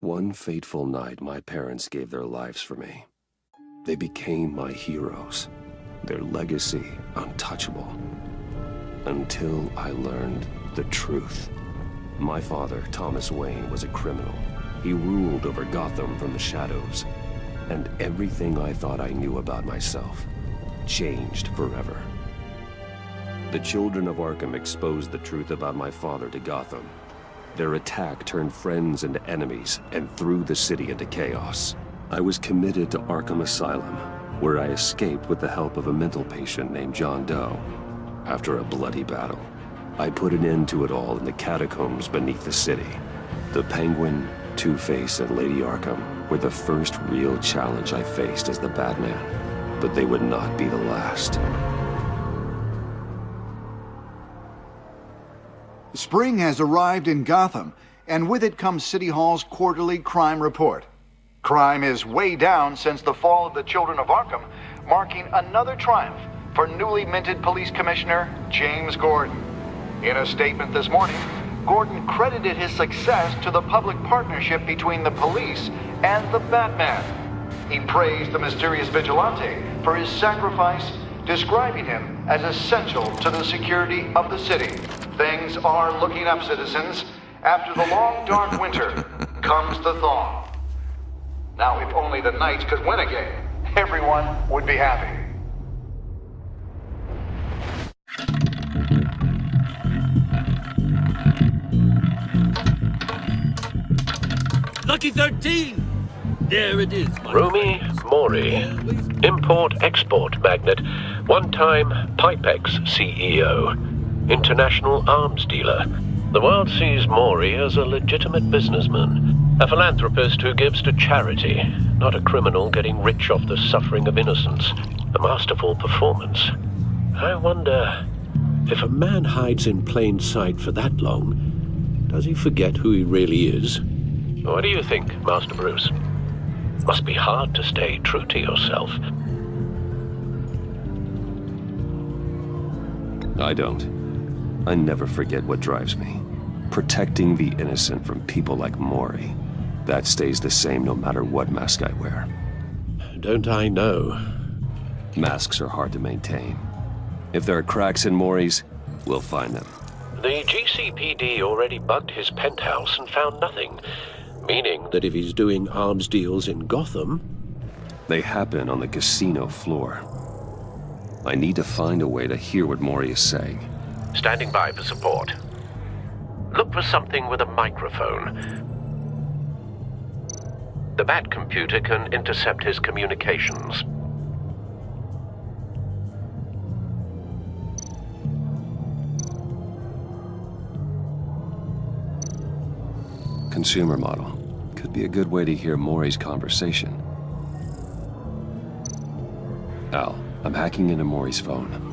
One fateful night, my parents gave their lives for me. They became my heroes, their legacy untouchable. Until I learned the truth. My father, Thomas Wayne, was a criminal. He ruled over Gotham from the shadows. And everything I thought I knew about myself changed forever. The children of Arkham exposed the truth about my father to Gotham. Their attack turned friends into enemies and threw the city into chaos. I was committed to Arkham Asylum, where I escaped with the help of a mental patient named John Doe. After a bloody battle, I put an end to it all in the catacombs beneath the city. The Penguin, Two-Face, and Lady Arkham were the first real challenge I faced as the Batman, but they would not be the last. Spring has arrived in Gotham, and with it comes City Hall's quarterly crime report. Crime is way down since the fall of the Children of Arkham, marking another triumph for newly minted Police Commissioner James Gordon. In a statement this morning, Gordon credited his success to the public partnership between the police and the Batman. He praised the mysterious vigilante for his sacrifice, describing him as essential to the security of the city. Things are looking up, citizens. After the long, dark winter comes the thaw. Now, if only the Knights could win a game, everyone would be happy. Lucky 13! There it is, my Rumi friends. Mori, import-export magnate, one-time Pipex CEO, international arms dealer. The world sees Mori as a legitimate businessman, a philanthropist who gives to charity, not a criminal getting rich off the suffering of innocence. A masterful performance. I wonder, if a man hides in plain sight for that long, does he forget who he really is? What do you think, Master Bruce? Must be hard to stay true to yourself. I don't. I never forget what drives me. Protecting the innocent from people like Mori. That stays the same no matter what mask I wear. Don't I know? Masks are hard to maintain. If there are cracks in Mori's, we'll find them. The GCPD already bugged his penthouse and found nothing. Meaning that if he's doing arms deals in Gotham... They happen on the casino floor. I need to find a way to hear what Mori is saying. Standing by for support. Look for something with a microphone. The Bat computer can intercept his communications. Consumer model. Could be a good way to hear Mori's conversation. Al, I'm hacking into Mori's phone.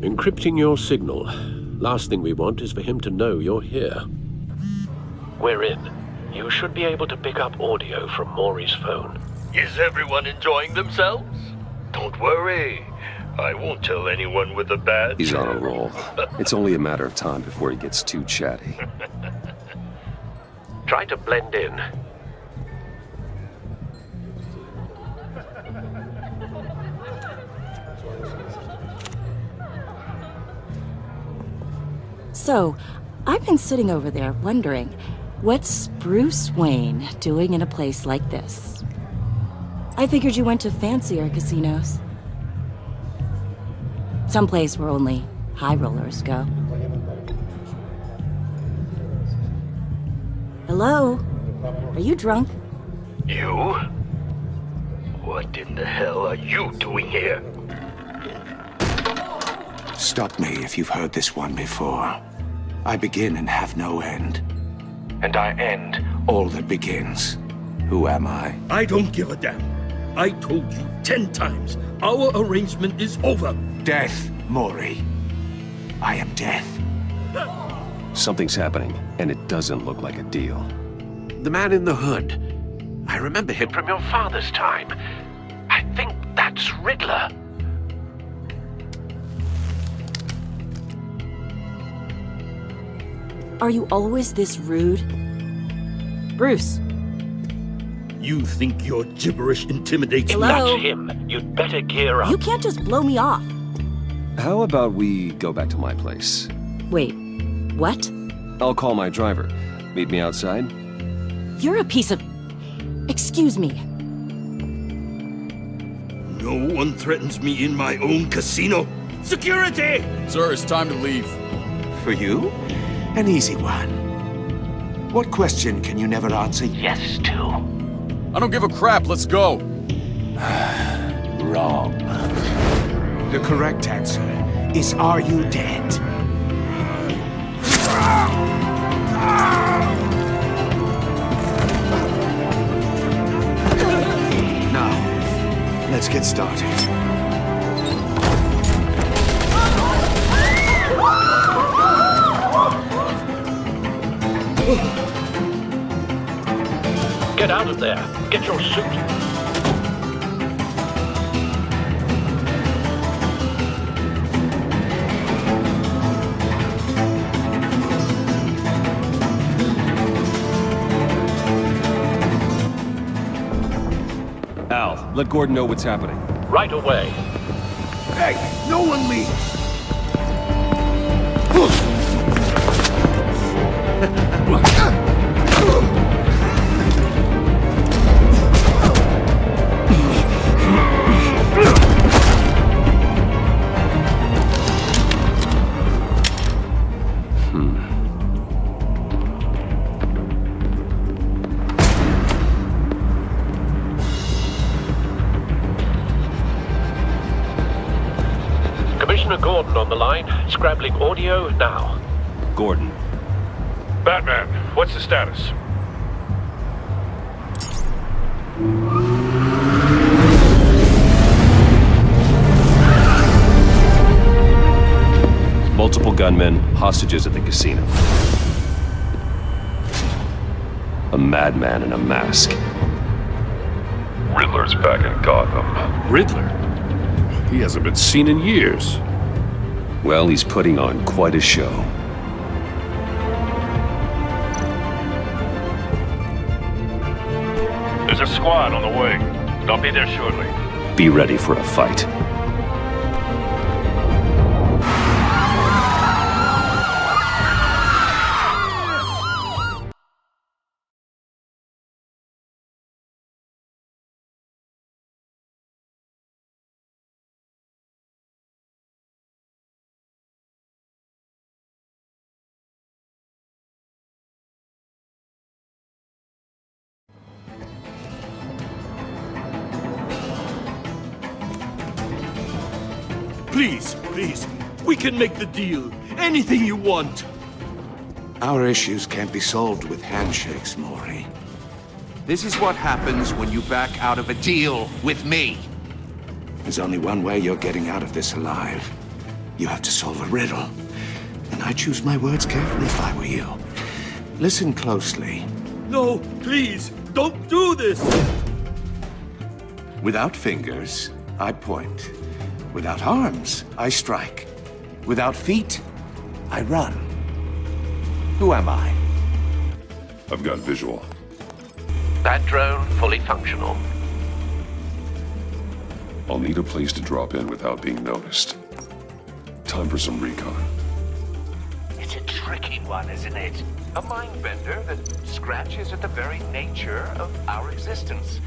Encrypting your signal. Last thing we want is for him to know you're here. We're in. You should be able to pick up audio from Mori's phone. Is everyone enjoying themselves? Don't worry. I won't tell anyone with a badge. He's on a roll. It's only a matter of time before he gets too chatty. Try to blend in. So, I've been sitting over there wondering, what's Bruce Wayne doing in a place like this? I figured you went to fancier casinos. Someplace where only high rollers go. Hello? Are you drunk? You? What in the hell are you doing here? Stop me if you've heard this one before. I begin and have no end. And I end all that begins. Who am I? I don't give a damn. I told you 10 times. Our arrangement is over. Death, Mori. I am death. Something's happening, and it doesn't look like a deal. The man in the hood. I remember him from your father's time. I think that's Riddler. Are you always this rude? Bruce, You think your gibberish intimidates me? Hello? That's him. You'd better gear up. You can't just blow me off. How about we go back to my place? Wait, what? I'll call my driver. Meet me outside? You're a piece of... Excuse me. No one threatens me in my own casino. Security! Sir, it's time to leave. For you? An easy one. What question can you never answer yes to? I don't give a crap, let's go. Wrong. The correct answer is, are you dead? Now, let's get started. Get out of there. Get your suit. Al, let Gordon know what's happening. Right away. Hey, no one leave! Commissioner Gordon on the line. Scrabbling audio now. Gordon. Batman, what's the status? Multiple gunmen, hostages at the casino. A madman in a mask. Riddler's back in Gotham. Riddler? He hasn't been seen in years. Well, he's putting on quite a show. There's a squad on the way. They'll be there shortly. Be ready for a fight. Please, we can make the deal. Anything you want. Our issues can't be solved with handshakes, Maury. This is what happens when you back out of a deal with me. There's only one way you're getting out of this alive. You have to solve a riddle. And I choose my words carefully if I were you. Listen closely. No, please, don't do this. Without fingers, I point. Without arms, I strike. Without feet, I run. Who am I? I've got visual. That drone fully functional. I'll need a place to drop in without being noticed. Time for some recon. It's a tricky one, isn't it? A mind bender that scratches at the very nature of our existence.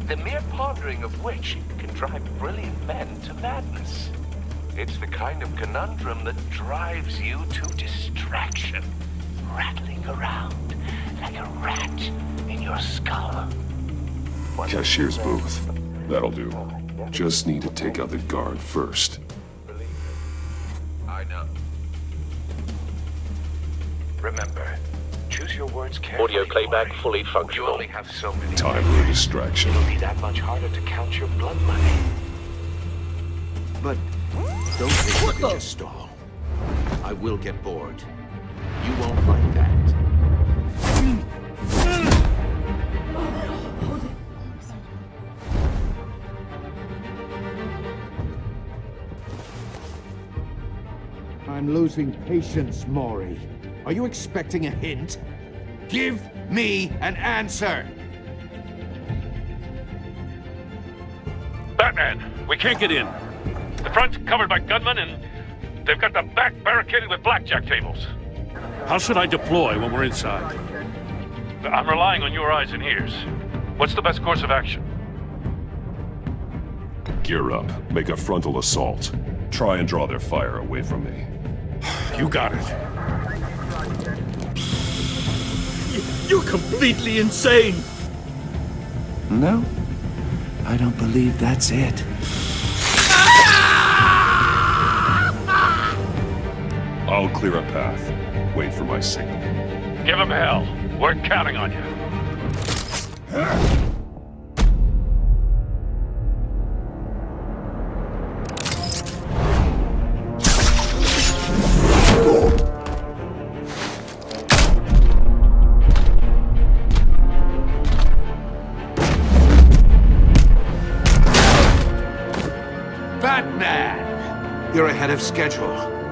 The mere pondering of which can drive brilliant men to madness. It's the kind of conundrum that drives you to distraction, rattling around like a rat in your skull. Cashier's booth. That'll do. Just need to take out the guard first. I know. Remember, choose your words carefully. Audio playback Maury. fully You functional. only have so many. Time for a distraction. It'll be that much harder to count your blood money. But don't think you can just stall. I will get bored. You won't like that. I'm losing patience, Maury. Are you expecting a hint? Give me an answer! Batman, we can't get in. The front's covered by gunmen, and they've got the back barricaded with blackjack tables. How should I deploy when we're inside? I'm relying on your eyes and ears. What's the best course of action? Gear up. Make a frontal assault. Try and draw their fire away from me. You got it. You're completely insane! No, I don't believe that's it. I'll clear a path. Wait for my signal. Give him hell. We're counting on you. Batman! You're ahead of schedule.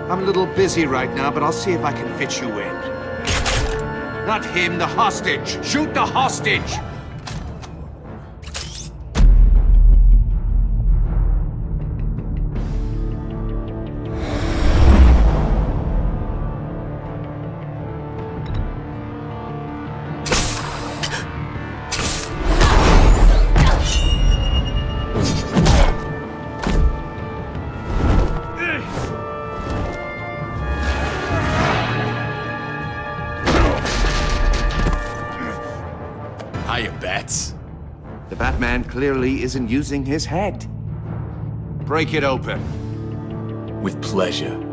I'm a little busy right now, but I'll see if I can fit you in. Not him, the hostage! Shoot the hostage! Hiya, Bats. The Batman clearly isn't using his head. Break it open. With pleasure.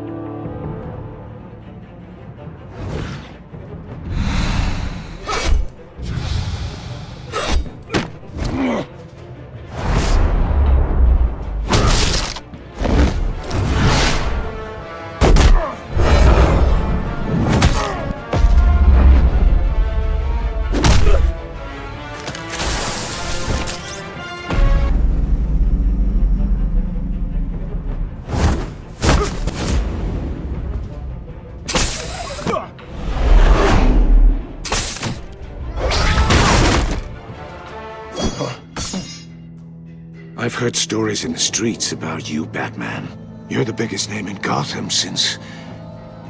I've heard stories in the streets about you, Batman. You're the biggest name in Gotham since...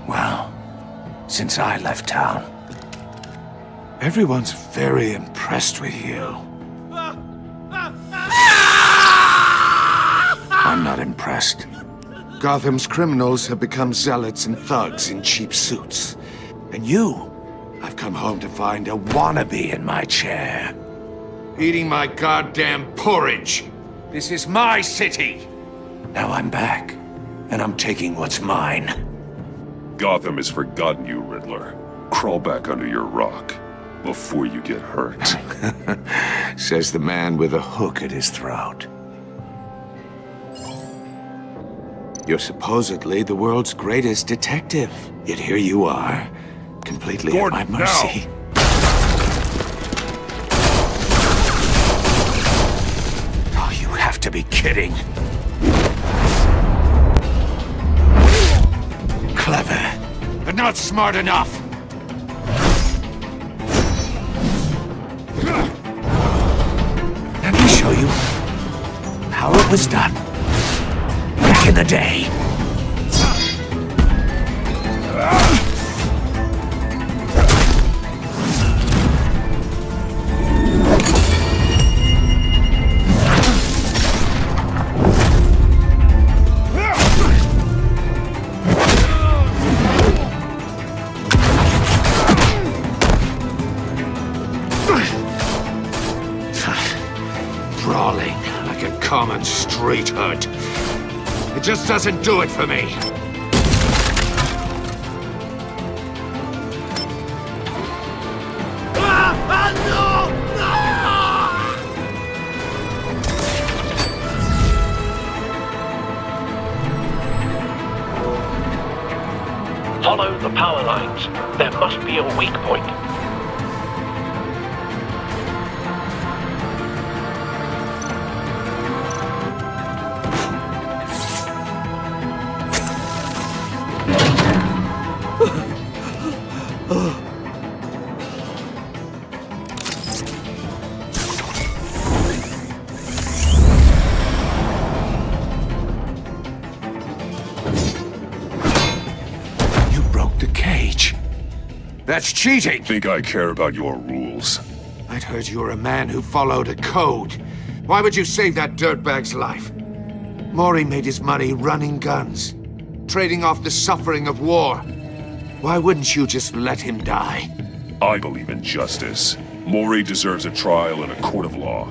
well, since I left town. Everyone's very impressed with you. I'm not impressed. Gotham's criminals have become zealots and thugs in cheap suits. And you, I've come home to find a wannabe in my chair. Eating my goddamn porridge. This is my city. Now I'm back, and I'm taking what's mine. Gotham has forgotten you, Riddler. Crawl back under your rock before you get hurt. Says the man with a hook at his throat. You're supposedly the world's greatest detective. Yet here you are, completely Gordon, at my mercy. Oh, you have to be kidding. Clever, but not smart enough. Let me show you how it was done back in the day. Brawling like a common street hood. It just doesn't do it for me. Follow the power lines. There must be a weak point. That's cheating! Think I care about your rules? I'd heard you were a man who followed a code. Why would you save that dirtbag's life? Maury made his money running guns, trading off the suffering of war. Why wouldn't you just let him die? I believe in justice. Maury deserves a trial in a court of law.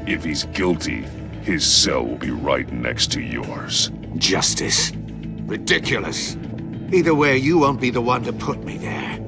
If he's guilty, his cell will be right next to yours. Justice? Ridiculous. Either way, you won't be the one to put me there.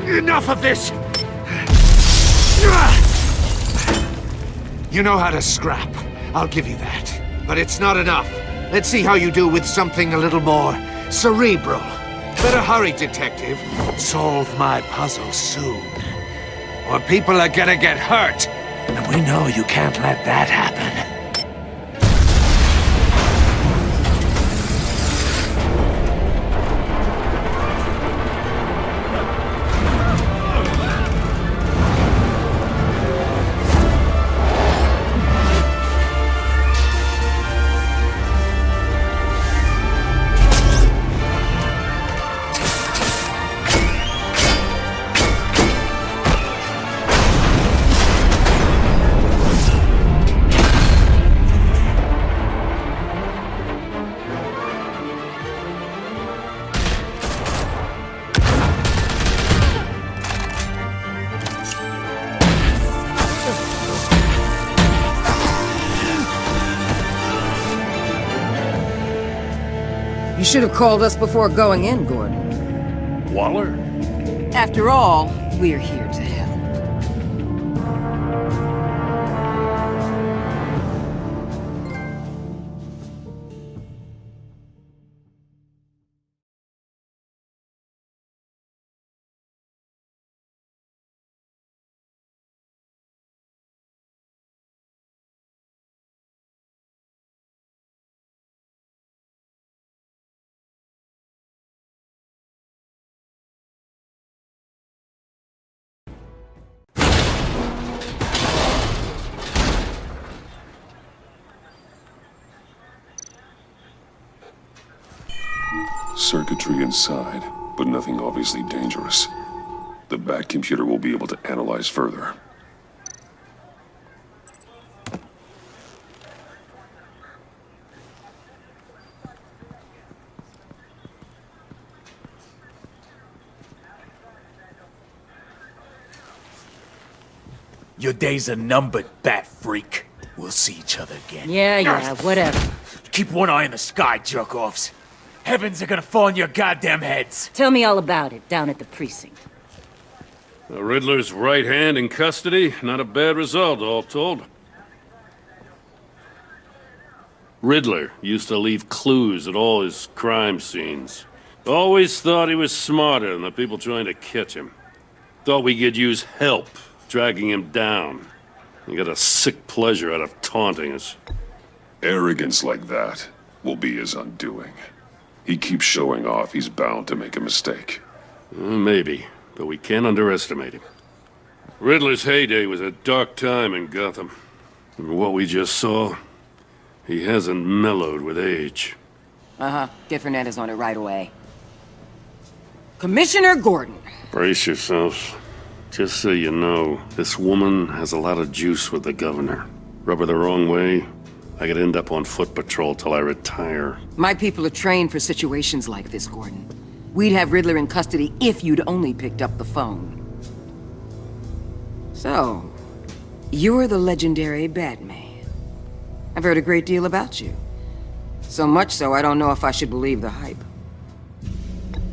Enough of this! You know how to scrap. I'll give you that. But it's not enough. Let's see how you do with something a little more cerebral. Better hurry, detective. Solve my puzzle soon. Or people are gonna get hurt. And we know you can't let that happen. You should have called us before going in, Gordon. Waller? After all, we're here to help. Circuitry inside, but nothing obviously dangerous. The Bat computer will be able to analyze further. Your days are numbered, Bat Freak. We'll see each other again. Yeah, whatever. Keep one eye in the sky, jerk-offs. Heavens are gonna fall on your goddamn heads. Tell me all about it down at the precinct. The Riddler's right hand in custody. Not a bad result, all told. Riddler used to leave clues at all his crime scenes. Always thought he was smarter than the people trying to catch him. Thought we could use help dragging him down. He got a sick pleasure out of taunting us. Arrogance like that will be his undoing. He keeps showing off, he's bound to make a mistake. Maybe, but we can't underestimate him. Riddler's heyday was a dark time in Gotham. And what we just saw, he hasn't mellowed with age. Uh-huh. Get Fernandez on it right away. Commissioner Gordon. Brace yourselves. Just so you know, this woman has a lot of juice with the governor. Rub her the wrong way, I could end up on foot patrol till I retire. My people are trained for situations like this, Gordon. We'd have Riddler in custody if you'd only picked up the phone. So, you're the legendary Batman. I've heard a great deal about you. So much so, I don't know if I should believe the hype.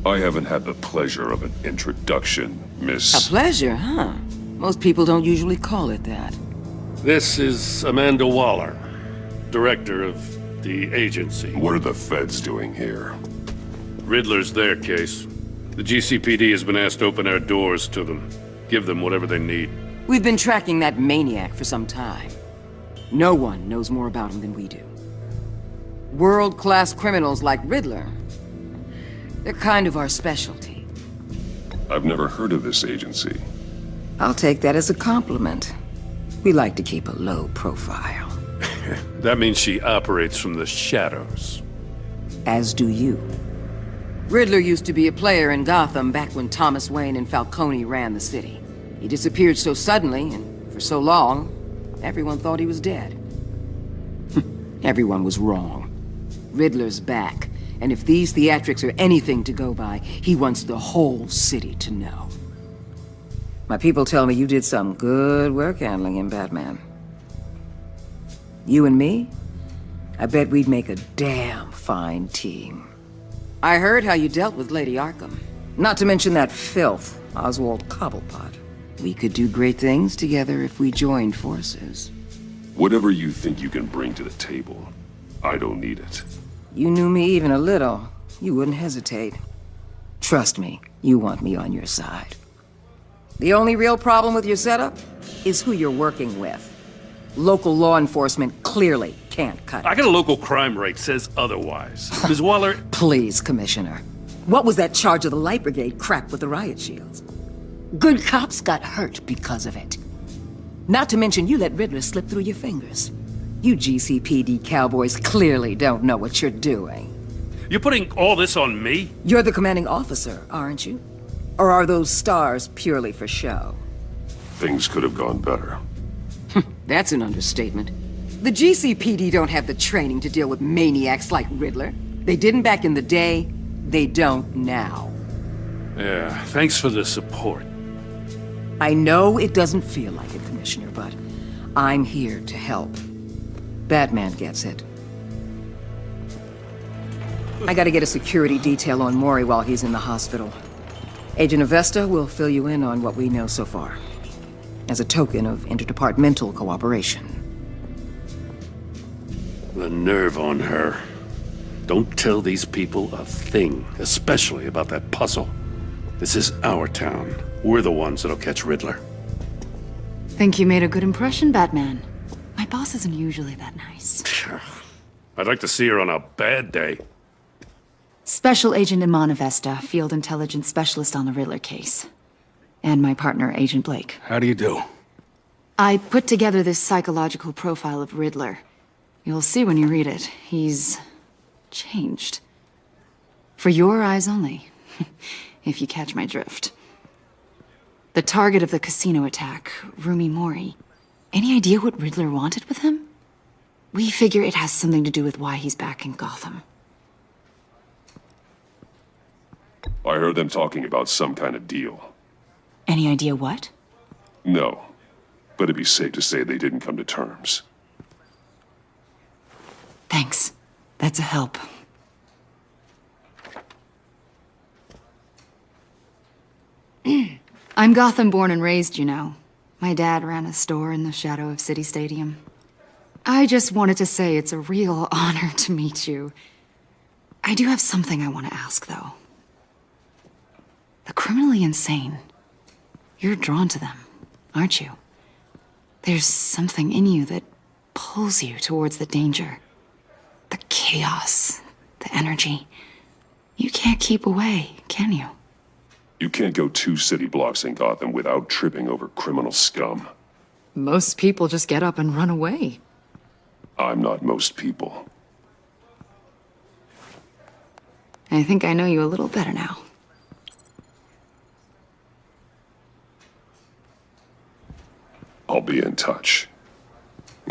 I haven't had the pleasure of an introduction, Miss... A pleasure, huh? Most people don't usually call it that. This is Amanda Waller, director of the agency. What are the feds doing here? Riddler's their case. The GCPD has been asked to open our doors to them. Give them whatever they need. We've been tracking that maniac for some time. No one knows more about him than we do. World-class criminals like Riddler. They're kind of our specialty. I've never heard of this agency. I'll take that as a compliment. We like to keep a low profile. That means she operates from the shadows. As do you. Riddler used to be a player in Gotham back when Thomas Wayne and Falcone ran the city. He disappeared so suddenly and for so long, everyone thought he was dead. Everyone was wrong. Riddler's back, and if these theatrics are anything to go by, he wants the whole city to know. My people tell me you did some good work handling him, Batman. You and me? I bet we'd make a damn fine team. I heard how you dealt with Lady Arkham. Not to mention that filth, Oswald Cobblepot. We could do great things together if we joined forces. Whatever you think you can bring to the table, I don't need it. You knew me even a little, you wouldn't hesitate. Trust me, you want me on your side. The only real problem with your setup is who you're working with. Local law enforcement clearly can't cut it. I got a local crime rate says otherwise. Ms. Waller... Please, Commissioner. What was that charge of the Light Brigade crap with the riot shields? Good cops got hurt because of it. Not to mention you let Riddler slip through your fingers. You GCPD cowboys clearly don't know what you're doing. You're putting all this on me? You're the commanding officer, aren't you? Or are those stars purely for show? Things could have gone better. That's an understatement. The GCPD don't have the training to deal with maniacs like Riddler. They didn't back in the day, they don't now. Yeah, thanks for the support. I know it doesn't feel like it, Commissioner, but I'm here to help. Batman gets it. I gotta get a security detail on Mori while he's in the hospital. Agent Avesta will fill you in on what we know so far, as a token of interdepartmental cooperation. The nerve on her. Don't tell these people a thing, especially about that puzzle. This is our town. We're the ones that'll catch Riddler. Think you made a good impression, Batman. My boss isn't usually that nice. I'd like to see her on a bad day. Special Agent Iman Avesta, Field Intelligence Specialist on the Riddler case. And my partner, Agent Blake. How do you do? I put together this psychological profile of Riddler. You'll see when you read it. He's changed. For your eyes only, if you catch my drift. The target of the casino attack, Rumi Mori. Any idea what Riddler wanted with him? We figure it has something to do with why he's back in Gotham. I heard them talking about some kind of deal. Any idea what? No, but it'd be safe to say they didn't come to terms. Thanks. That's a help. I'm Gotham born and raised, you know. My dad ran a store in the shadow of City Stadium. I just wanted to say it's a real honor to meet you. I do have something I want to ask, though. The criminally insane. You're drawn to them, aren't you? There's something in you that pulls you towards the danger. The chaos, the energy. You can't keep away, can you? You can't go 2 city blocks in Gotham without tripping over criminal scum. Most people just get up and run away. I'm not most people. I think I know you a little better now. I'll be in touch.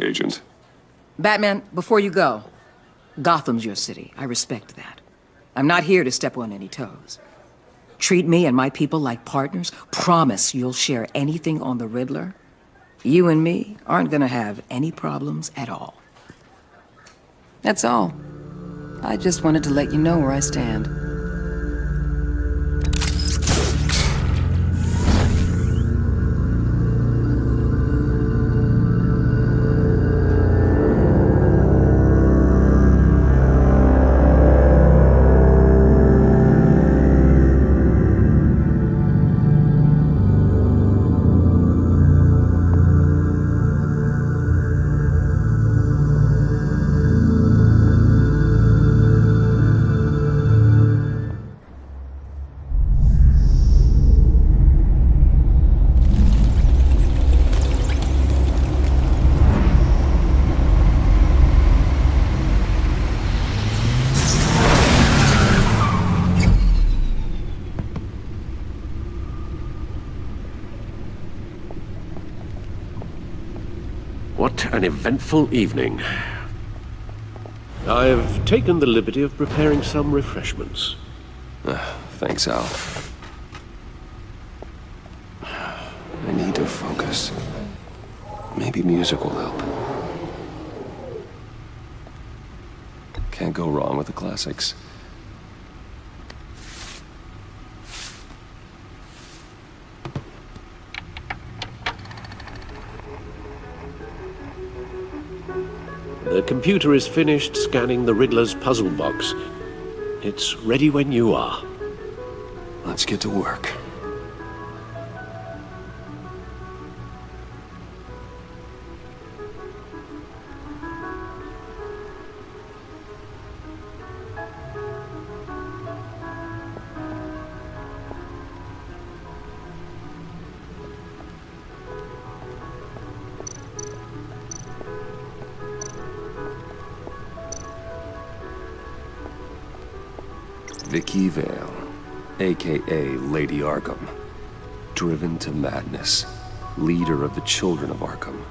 Agent. Batman, before you go, Gotham's your city. I respect that. I'm not here to step on any toes. Treat me and my people like partners. Promise you'll share anything on the Riddler. You and me aren't gonna have any problems at all. That's all. I just wanted to let you know where I stand. What an eventful evening. I've taken the liberty of preparing some refreshments. Thanks, Al. I need to focus. Maybe music will help. Can't go wrong with the classics. The computer is finished scanning the Riddler's puzzle box. It's ready when you are. Let's get to work. Vicky Vale, aka Lady Arkham. Driven to madness. Leader of the Children of Arkham.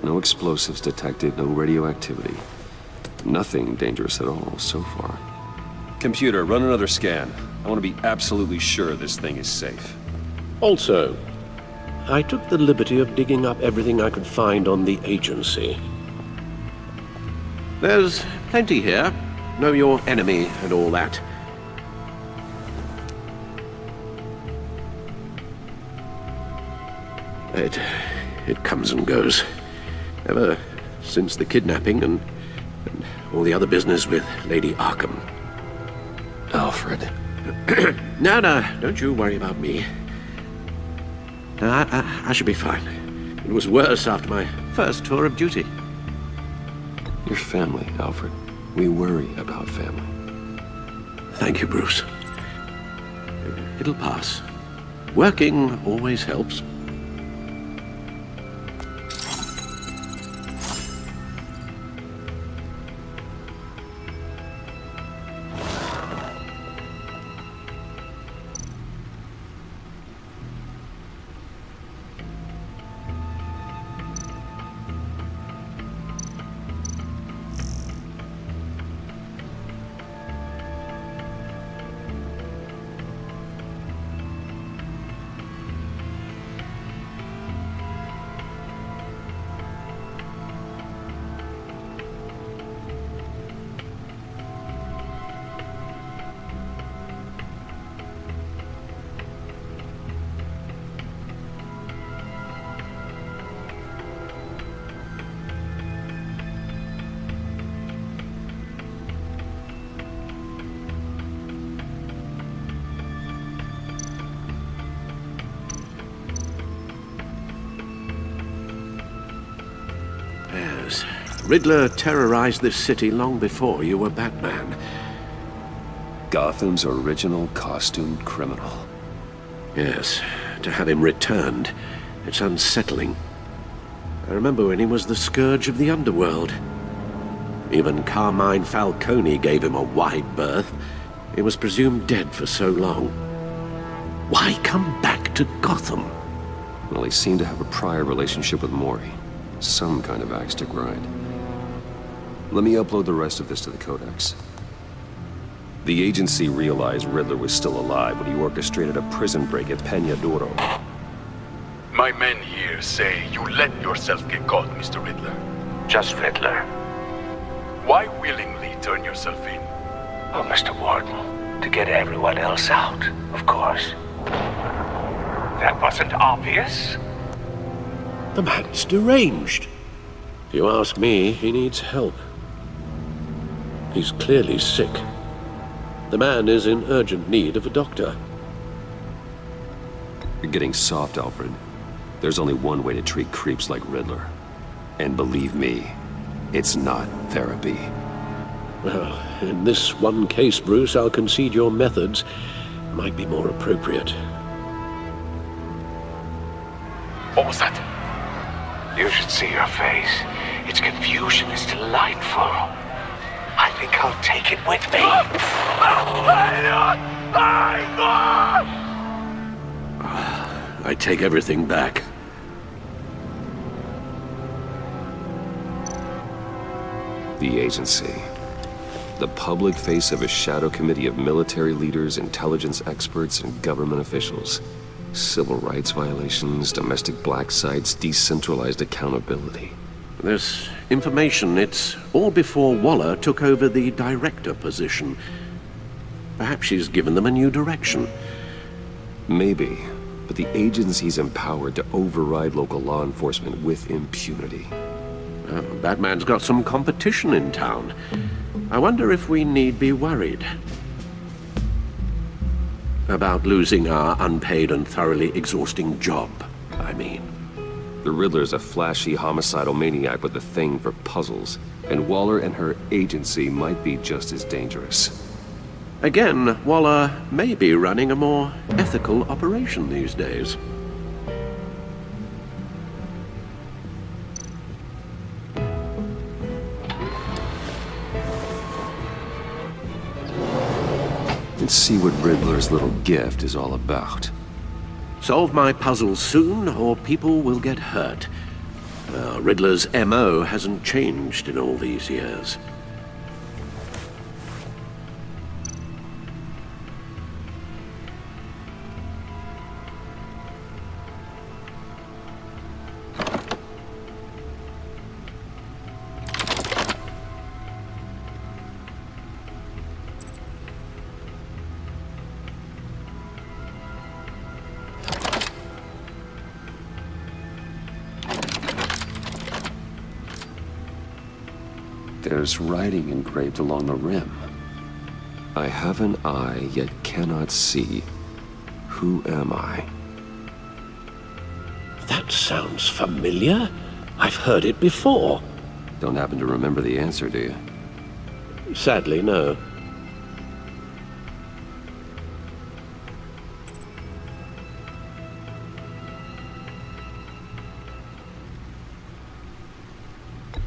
No explosives detected, no radioactivity. Nothing dangerous at all so far. Computer, run another scan. I want to be absolutely sure this thing is safe. Also, I took the liberty of digging up everything I could find on the agency. There's plenty here. Know your enemy and all that. It comes and goes. Ever since the kidnapping and all the other business with Lady Arkham. Alfred. No, don't you worry about me. No, I should be fine. It was worse after my first tour of duty. Your family, Alfred. We worry about family. Thank you, Bruce. It'll pass. Working always helps. Riddler terrorized this city long before you were Batman. Gotham's original costumed criminal. Yes, to have him returned, it's unsettling. I remember when he was the scourge of the underworld. Even Carmine Falcone gave him a wide berth. He was presumed dead for so long. Why come back to Gotham? Well, he seemed to have a prior relationship with Mori. Some kind of axe to grind. Let me upload the rest of this to the Codex. The agency realized Riddler was still alive when he orchestrated a prison break at Peña Duro. My men here say you let yourself get caught, Mr. Riddler. Just Riddler. Why willingly turn yourself in? Oh, Mr. Warden, to get everyone else out, of course. That wasn't obvious? The man's deranged. If you ask me, he needs help. He's clearly sick. The man is in urgent need of a doctor. You're getting soft, Alfred. There's only one way to treat creeps like Riddler. And believe me, it's not therapy. Well, in this one case, Bruce, I'll concede your methods might be more appropriate. What was that? You should see your face. Its confusion is delightful. I think I'll take it with me. I take everything back. The agency. The public face of a shadow committee of military leaders, intelligence experts, and government officials. Civil rights violations, domestic black sites, decentralized accountability. This information, it's all before Waller took over the director position. Perhaps she's given them a new direction. Maybe, but the agency's empowered to override local law enforcement with impunity. Batman's got some competition in town. I wonder if we need be worried about losing our unpaid and thoroughly exhausting job, I mean. The Riddler's a flashy homicidal maniac with a thing for puzzles, and Waller and her agency might be just as dangerous. Again, Waller may be running a more ethical operation these days. Let's see what Riddler's little gift is all about. Solve my puzzles soon, or people will get hurt. Riddler's MO hasn't changed in all these years. There's writing engraved along the rim. I have an eye, yet cannot see. Who am I? That sounds familiar. I've heard it before. Don't happen to remember the answer, do you? Sadly, no.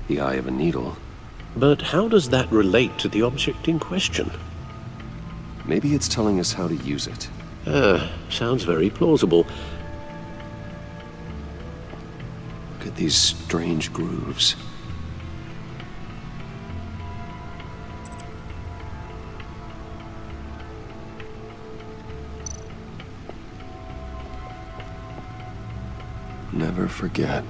The eye of a needle. But how does that relate to the object in question? Maybe it's telling us how to use it. Sounds very plausible. Look at these strange grooves. Never forget.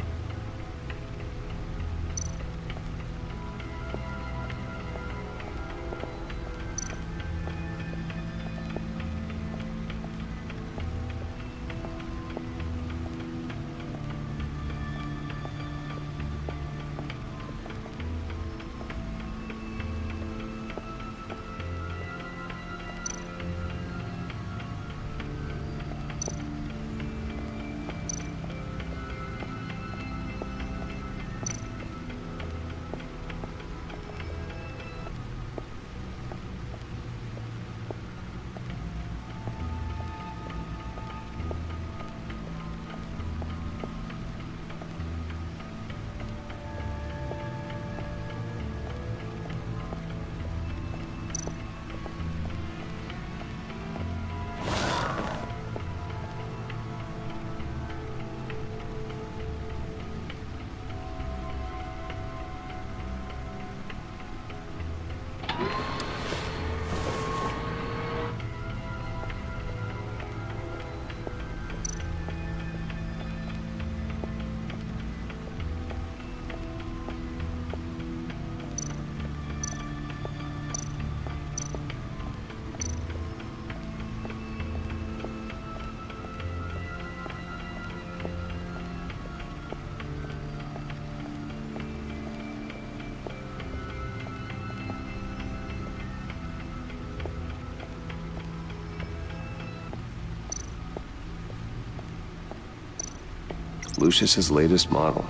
Lucius's latest model.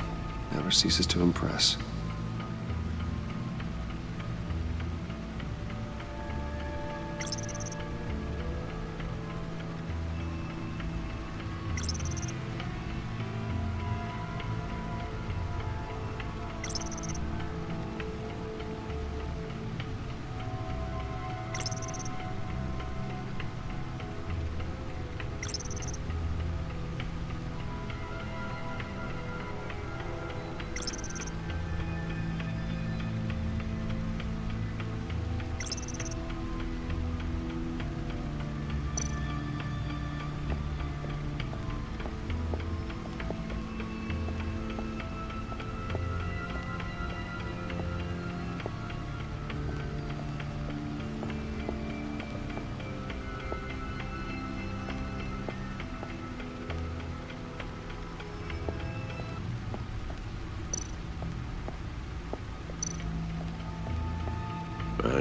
Never ceases to impress.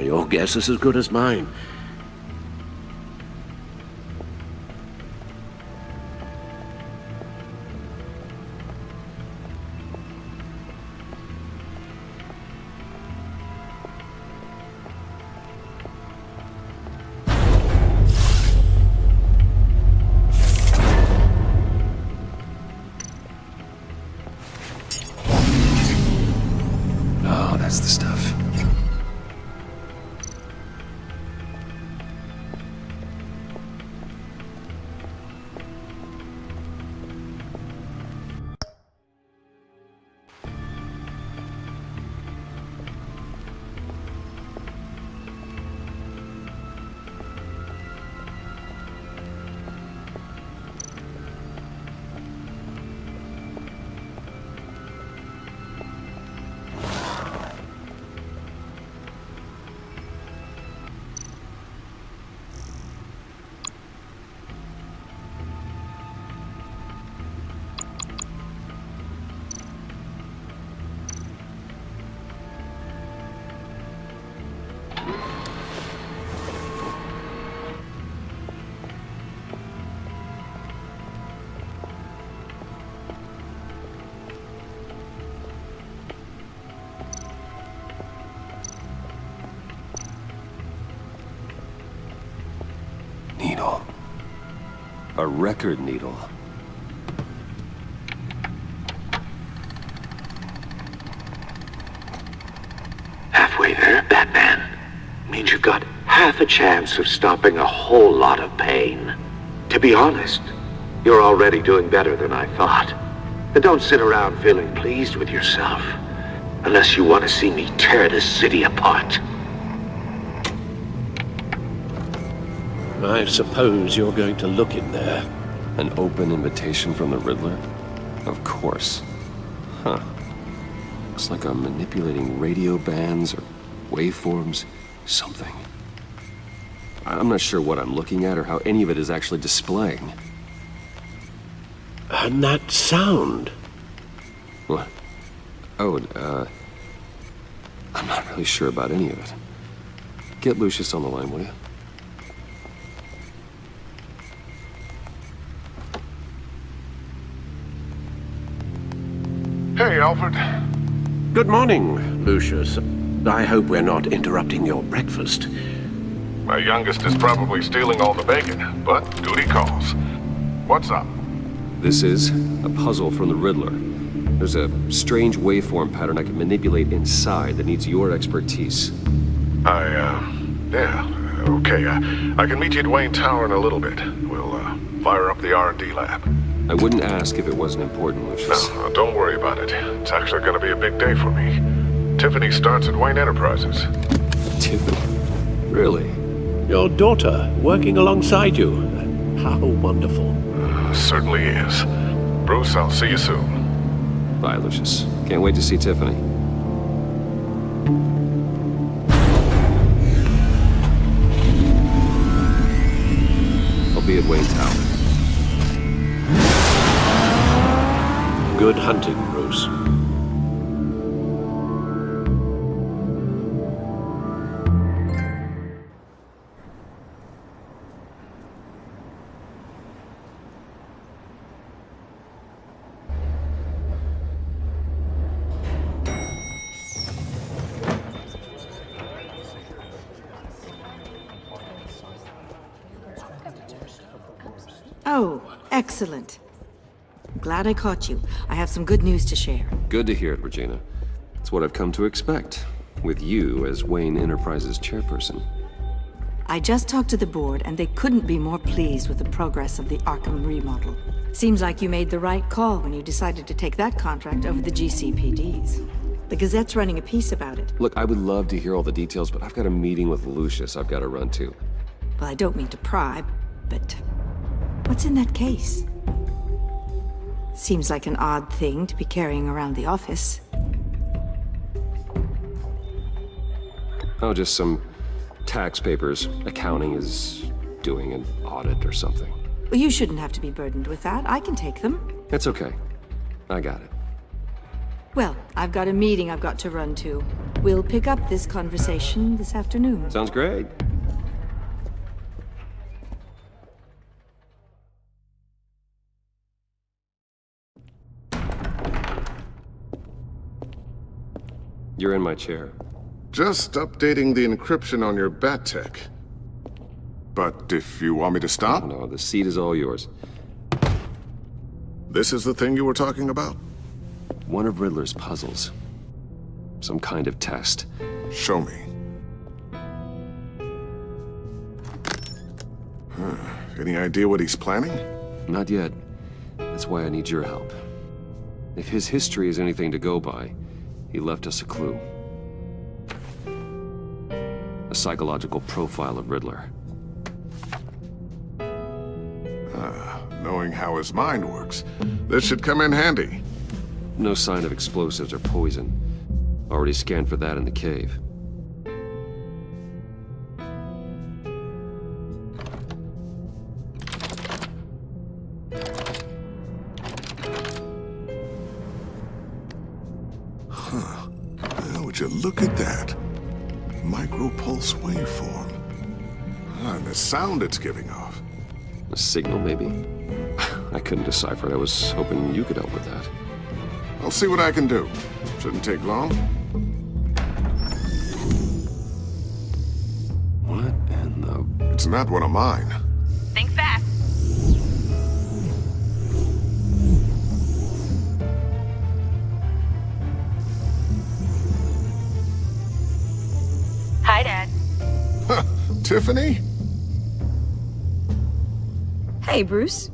Your guess is as good as mine. Oh, that's the stuff. Needle. A record needle. Halfway there, Batman. Means you've got half a chance of stopping a whole lot of pain. To be honest, you're already doing better than I thought. But don't sit around feeling pleased with yourself. Unless you want to see me tear this city apart. I suppose you're going to look in there. An open invitation from the Riddler? Of course. Huh. Looks like I'm manipulating radio bands or waveforms. Something. I'm not sure what I'm looking at or how any of it is actually displaying. And that sound? What? Oh, I'm not really sure about any of it. Get Lucius on the line, will you? Hey, Alfred. Good morning, Lucius. I hope we're not interrupting your breakfast. My youngest is probably stealing all the bacon, but duty calls. What's up? This is a puzzle from the Riddler. There's a strange waveform pattern I can manipulate inside that needs your expertise. Yeah, okay. I can meet you at Wayne Tower in a little bit. We'll, fire up the R&D lab. I wouldn't ask if it wasn't important, Lucius. No, don't worry about it. It's actually gonna be a big day for me. Tiffany starts at Wayne Enterprises. Tiffany? Really? Your daughter, working alongside you. How wonderful. Certainly is. Bruce, I'll see you soon. Bye, Lucius. Can't wait to see Tiffany. I'll be at Wayne Tower. Good hunting, Bruce. Excellent. I'm glad I caught you. I have some good news to share. Good to hear it, Regina. It's what I've come to expect, with you as Wayne Enterprises chairperson. I just talked to the board, and they couldn't be more pleased with the progress of the Arkham remodel. Seems like you made the right call when you decided to take that contract over the GCPD's. The Gazette's running a piece about it. Look, I would love to hear all the details, but I've got a meeting with Lucius I've got to run to. Well, I don't mean to pry, but what's in that case? Seems like an odd thing to be carrying around the office. Oh, just some tax papers. Accounting is doing an audit or something. Well, you shouldn't have to be burdened with that. I can take them. It's okay. I got it. Well, I've got a meeting I've got to run to. We'll pick up this conversation this afternoon. Sounds great. You're in my chair. Just updating the encryption on your bat tech. But if you want me to stop? No, the seat is all yours. This is the thing you were talking about? One of Riddler's puzzles. Some kind of test. Show me. Any idea what he's planning? Not yet. That's why I need your help. If his history is anything to go by, he left us a clue. A psychological profile of Riddler. Knowing how his mind works, this should come in handy. No sign of explosives or poison. Already scanned for that in the cave. Well, would you look at that? Micropulse waveform. And the sound it's giving off. A signal, maybe? I couldn't decipher it. I was hoping you could help with that. I'll see what I can do. Shouldn't take long. What in the... It's not one of mine. Think fast. Hi, Dad. Tiffany? Hey, Bruce.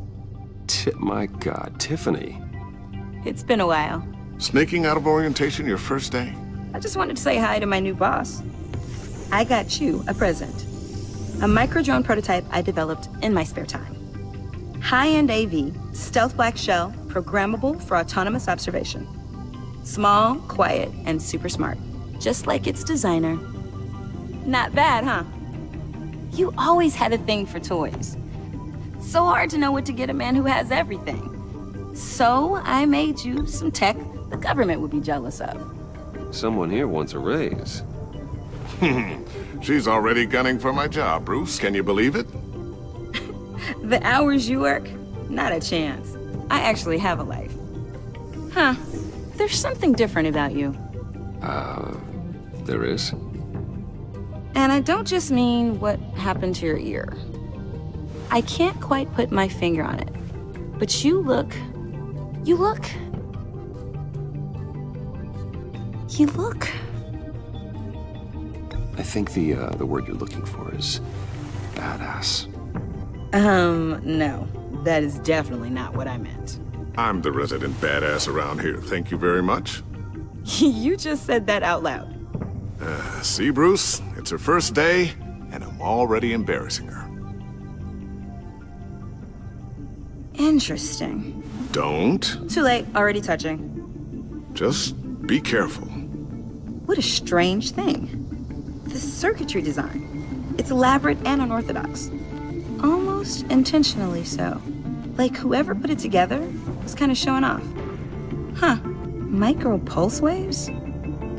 My God, Tiffany. It's been a while. Sneaking out of orientation your first day? I just wanted to say hi to my new boss. I got you a present. A micro-drone prototype I developed in my spare time. High-end AV, stealth black shell, programmable for autonomous observation. Small, quiet, and super smart. Just like its designer. Not bad, huh? You always had a thing for toys. So hard to know what to get a man who has everything. So I made you some tech the government would be jealous of. Someone here wants a raise. She's already gunning for my job, Bruce. Can you believe it? The hours you work? Not a chance. I actually have a life. Huh. There's something different about you. There is? And I don't just mean what happened to your ear. I can't quite put my finger on it. But you look... I think the word you're looking for is badass. No. That is definitely not what I meant. I'm the resident badass around here. Thank you very much. You just said that out loud. See, Bruce? It's her first day, and I'm already embarrassing her. Interesting. Don't. Too late. Already touching. Just be careful. What a strange thing. The circuitry design. It's elaborate and unorthodox. Almost intentionally so. Like whoever put it together was kind of showing off. Huh. Micro pulse waves?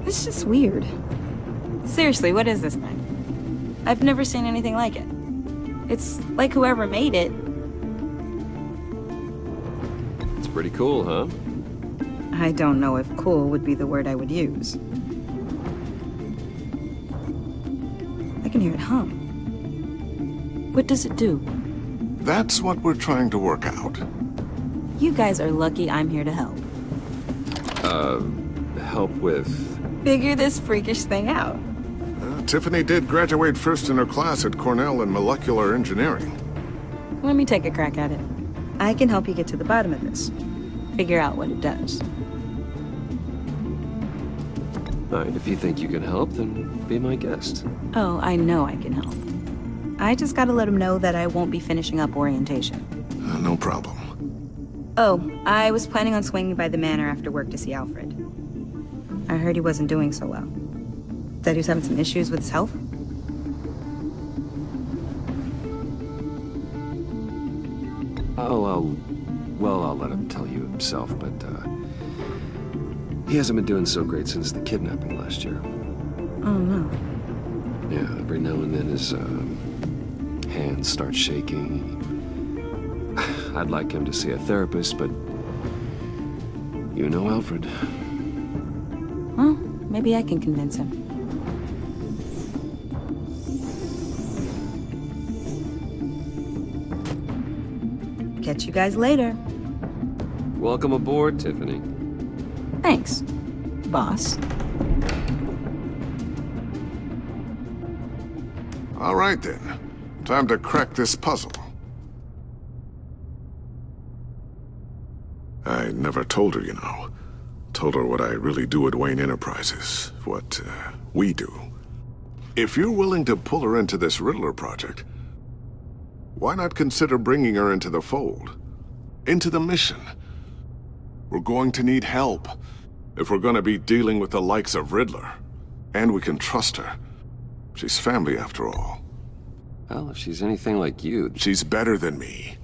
It's just weird. Seriously, what is this thing? I've never seen anything like it. It's like whoever made it. It's pretty cool, huh? I don't know if cool would be the word I would use. I can hear it hum. What does it do? That's what we're trying to work out. You guys are lucky I'm here to help. Help with... Figure this freakish thing out. Tiffany did graduate first in her class at Cornell in molecular engineering. Let me take a crack at it. I can help you get to the bottom of this. Figure out what it does. Alright, if you think you can help, then be my guest. Oh, I know I can help. I just gotta let him know that I won't be finishing up orientation. No problem. Oh, I was planning on swinging by the manor after work to see Alfred. I heard he wasn't doing so well. Said he was having some issues with his health. I'll let him tell you himself, but, he hasn't been doing so great since the kidnapping last year. Oh, no. Yeah, every now and then his, hands start shaking. I'd like him to see a therapist, but you know Alfred. Well, maybe I can convince him. Catch you guys later. Welcome aboard, Tiffany. Thanks, boss. All right then. Time to crack this puzzle. I never told her, you know. Told her what I really do at Wayne Enterprises. What, we do. If you're willing to pull her into this Riddler project, why not consider bringing her into the fold? Into the mission? We're going to need help if we're going to be dealing with the likes of Riddler. And we can trust her. She's family after all. Well, if she's anything like you... She's better than me.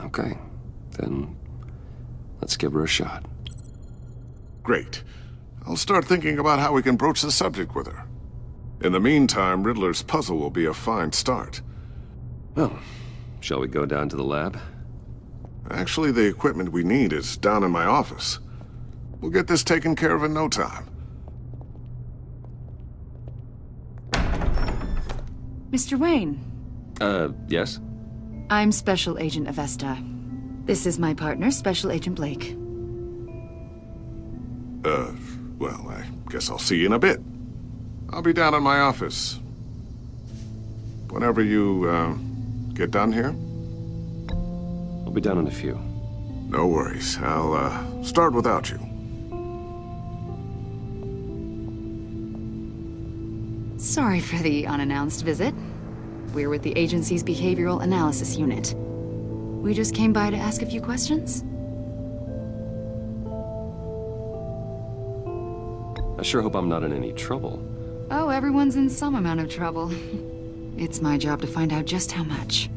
Okay, then let's give her a shot. Great. I'll start thinking about how we can broach the subject with her. In the meantime, Riddler's puzzle will be a fine start. Well, shall we go down to the lab? Actually, the equipment we need is down in my office. We'll get this taken care of in no time. Mr. Wayne. Yes? I'm Special Agent Avesta. This is my partner, Special Agent Blake. Well, I guess I'll see you in a bit. I'll be down in my office. Whenever you, get done here? I'll be down in a few. No worries. I'll, start without you. Sorry for the unannounced visit. We're with the agency's Behavioral Analysis Unit. We just came by to ask a few questions. I sure hope I'm not in any trouble. Oh, everyone's in some amount of trouble. It's my job to find out just how much.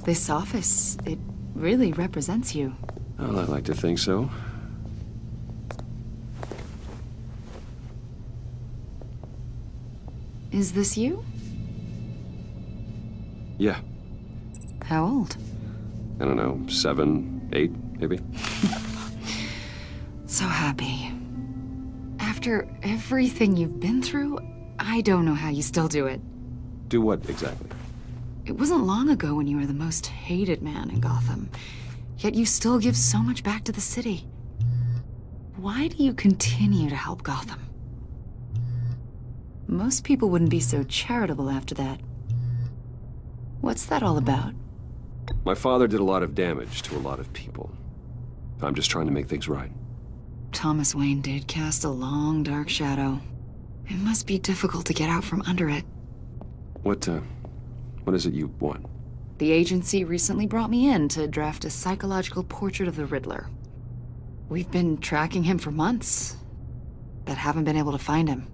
This office, it really represents you. Well, I'd like to think so. Is this you? Yeah. How old? I don't know, 7, 8, maybe? So happy. After everything you've been through, I don't know how you still do it. Do what, exactly? It wasn't long ago when you were the most hated man in Gotham. Yet you still give so much back to the city. Why do you continue to help Gotham? Most people wouldn't be so charitable after that. What's that all about? My father did a lot of damage to a lot of people. I'm just trying to make things right. Thomas Wayne did cast a long, dark shadow. It must be difficult to get out from under it. What is it you want? The agency recently brought me in to draft a psychological portrait of the Riddler. We've been tracking him for months, but haven't been able to find him.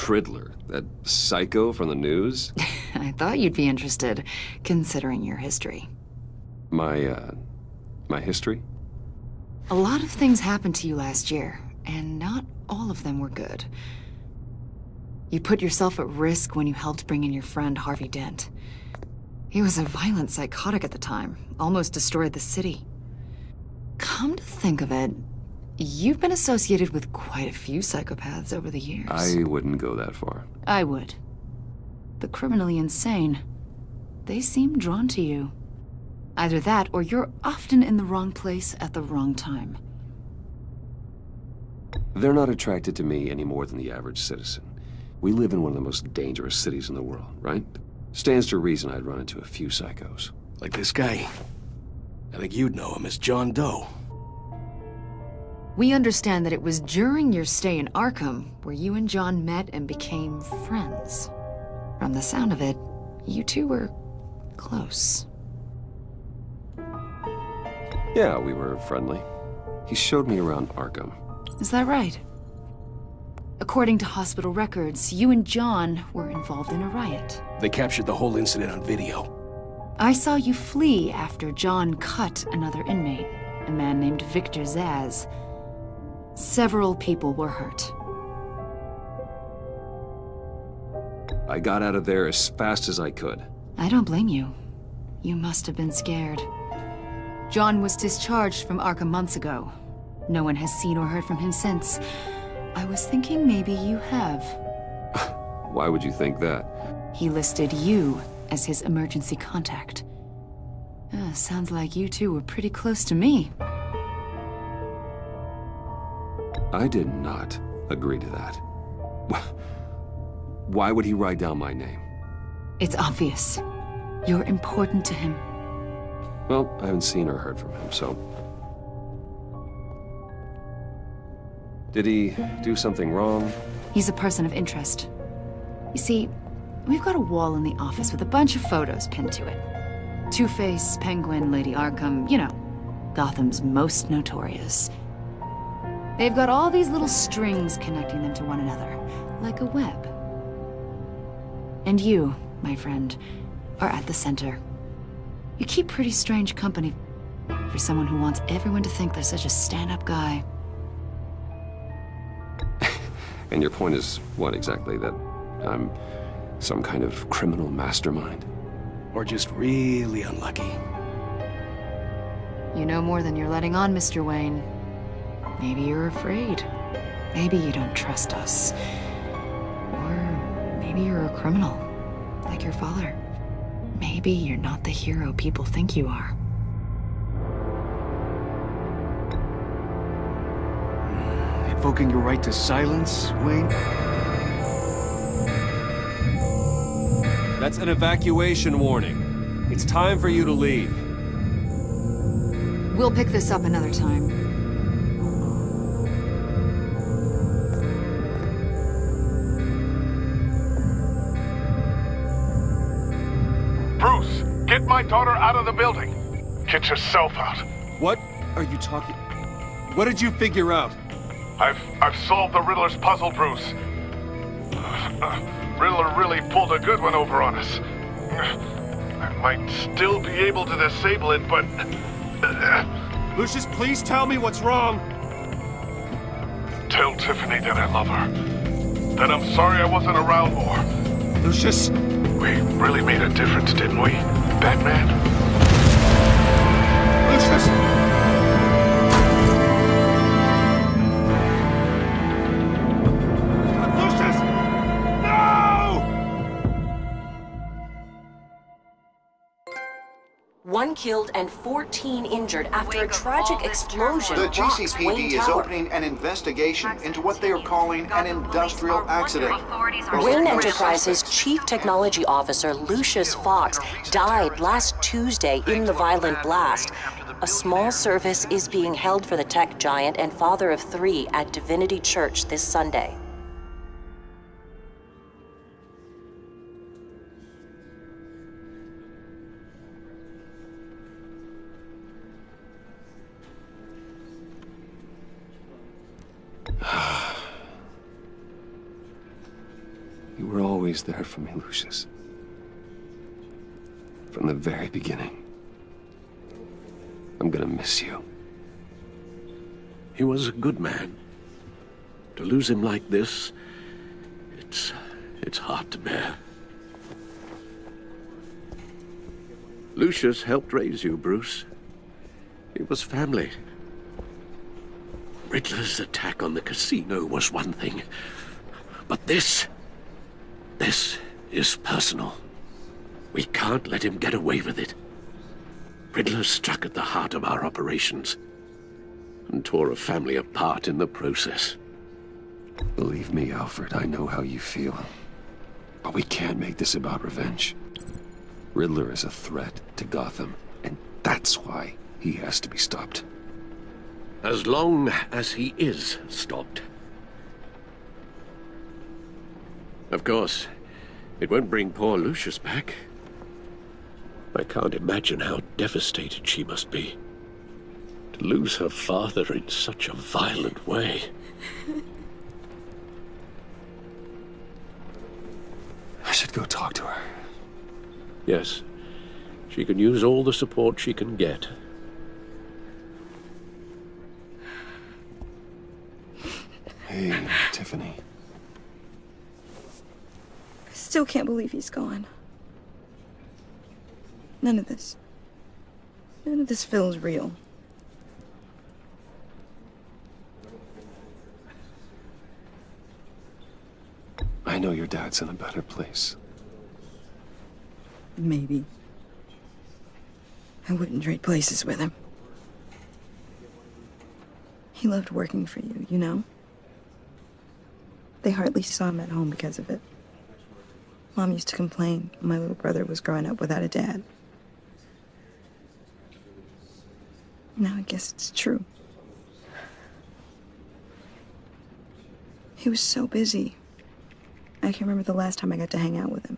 Riddler? That psycho from the news? I thought you'd be interested, considering your history. My history? A lot of things happened to you last year, and not all of them were good. You put yourself at risk when you helped bring in your friend Harvey Dent. He was a violent psychotic at the time, almost destroyed the city. Come to think of it, you've been associated with quite a few psychopaths over the years. I wouldn't go that far. I would. The criminally insane. They seem drawn to you. Either that, or you're often in the wrong place at the wrong time. They're not attracted to me any more than the average citizen. We live in one of the most dangerous cities in the world, right? Stands to reason I'd run into a few psychos. Like this guy. I think you'd know him as John Doe. We understand that it was during your stay in Arkham where you and John met and became friends. From the sound of it, you two were close. Yeah, we were friendly. He showed me around Arkham. Is that right? According to hospital records, you and John were involved in a riot. They captured the whole incident on video. I saw you flee after John cut another inmate, a man named Victor Zaz. Several people were hurt. I got out of there as fast as I could. I don't blame you. You must have been scared. John was discharged from Arkham months ago. No one has seen or heard from him since. I was thinking maybe you have. Why would you think that? He listed you as his emergency contact. Sounds like you two were pretty close to me. I did not agree to that. Why would he write down my name? It's obvious. You're important to him. Well, I haven't seen or heard from him, so... Did he do something wrong? He's a person of interest. You see, we've got a wall in the office with a bunch of photos pinned to it. Two-Face, Penguin, Lady Arkham, you know, Gotham's most notorious. They've got all these little strings connecting them to one another, like a web. And you, my friend, are at the center. You keep pretty strange company for someone who wants everyone to think they're such a stand-up guy. And your point is what exactly? That I'm some kind of criminal mastermind? Or just really unlucky. You know more than you're letting on, Mr. Wayne. Maybe you're afraid. Maybe you don't trust us. Or maybe you're a criminal, like your father. Maybe you're not the hero people think you are. Invoking your right to silence, Wayne? That's an evacuation warning. It's time for you to leave. We'll pick this up another time. Bruce, get my daughter out of the building. Get yourself out. What are you talking... What did you figure out? I've solved the Riddler's puzzle, Bruce. Riddler really pulled a good one over on us. I might still be able to disable it, but... Lucius, please tell me what's wrong. Tell Tiffany that I love her. That I'm sorry I wasn't around more. Lucius! We really made a difference, didn't we, Batman? Lucius! One killed and 14 injured after a tragic explosion The rocks GCPD Wayne is Tower. opening an investigation into what they are calling an industrial accident. Wayne Enterprises' Chief Technology Officer Lucius Fox died last Tuesday in the violent blast. A small service is being held for the tech giant and father of 3 at Divinity Church this Sunday. You were always there for me, Lucius. From the very beginning. I'm gonna miss you. He was a good man. To lose him like this, it's hard to bear. Lucius helped raise you, Bruce. He was family. Riddler's attack on the casino was one thing. But this is personal. We can't let him get away with it. Riddler struck at the heart of our operations and tore a family apart in the process. Believe me, Alfred, I know how you feel. But we can't make this about revenge. Riddler is a threat to Gotham, and that's why he has to be stopped. As long as he is stopped. Of course, it won't bring poor Lucius back. I can't imagine how devastated she must be. To lose her father in such a violent way. I should go talk to her. Yes, she can use all the support she can get. Hey, Tiffany. I still can't believe he's gone. None of this feels real. I know your dad's in a better place. Maybe. I wouldn't trade places with him. He loved working for you, you know? They hardly saw him at home because of it. Mom used to complain my little brother was growing up without a dad. Now I guess it's true. He was so busy. I can't remember the last time I got to hang out with him.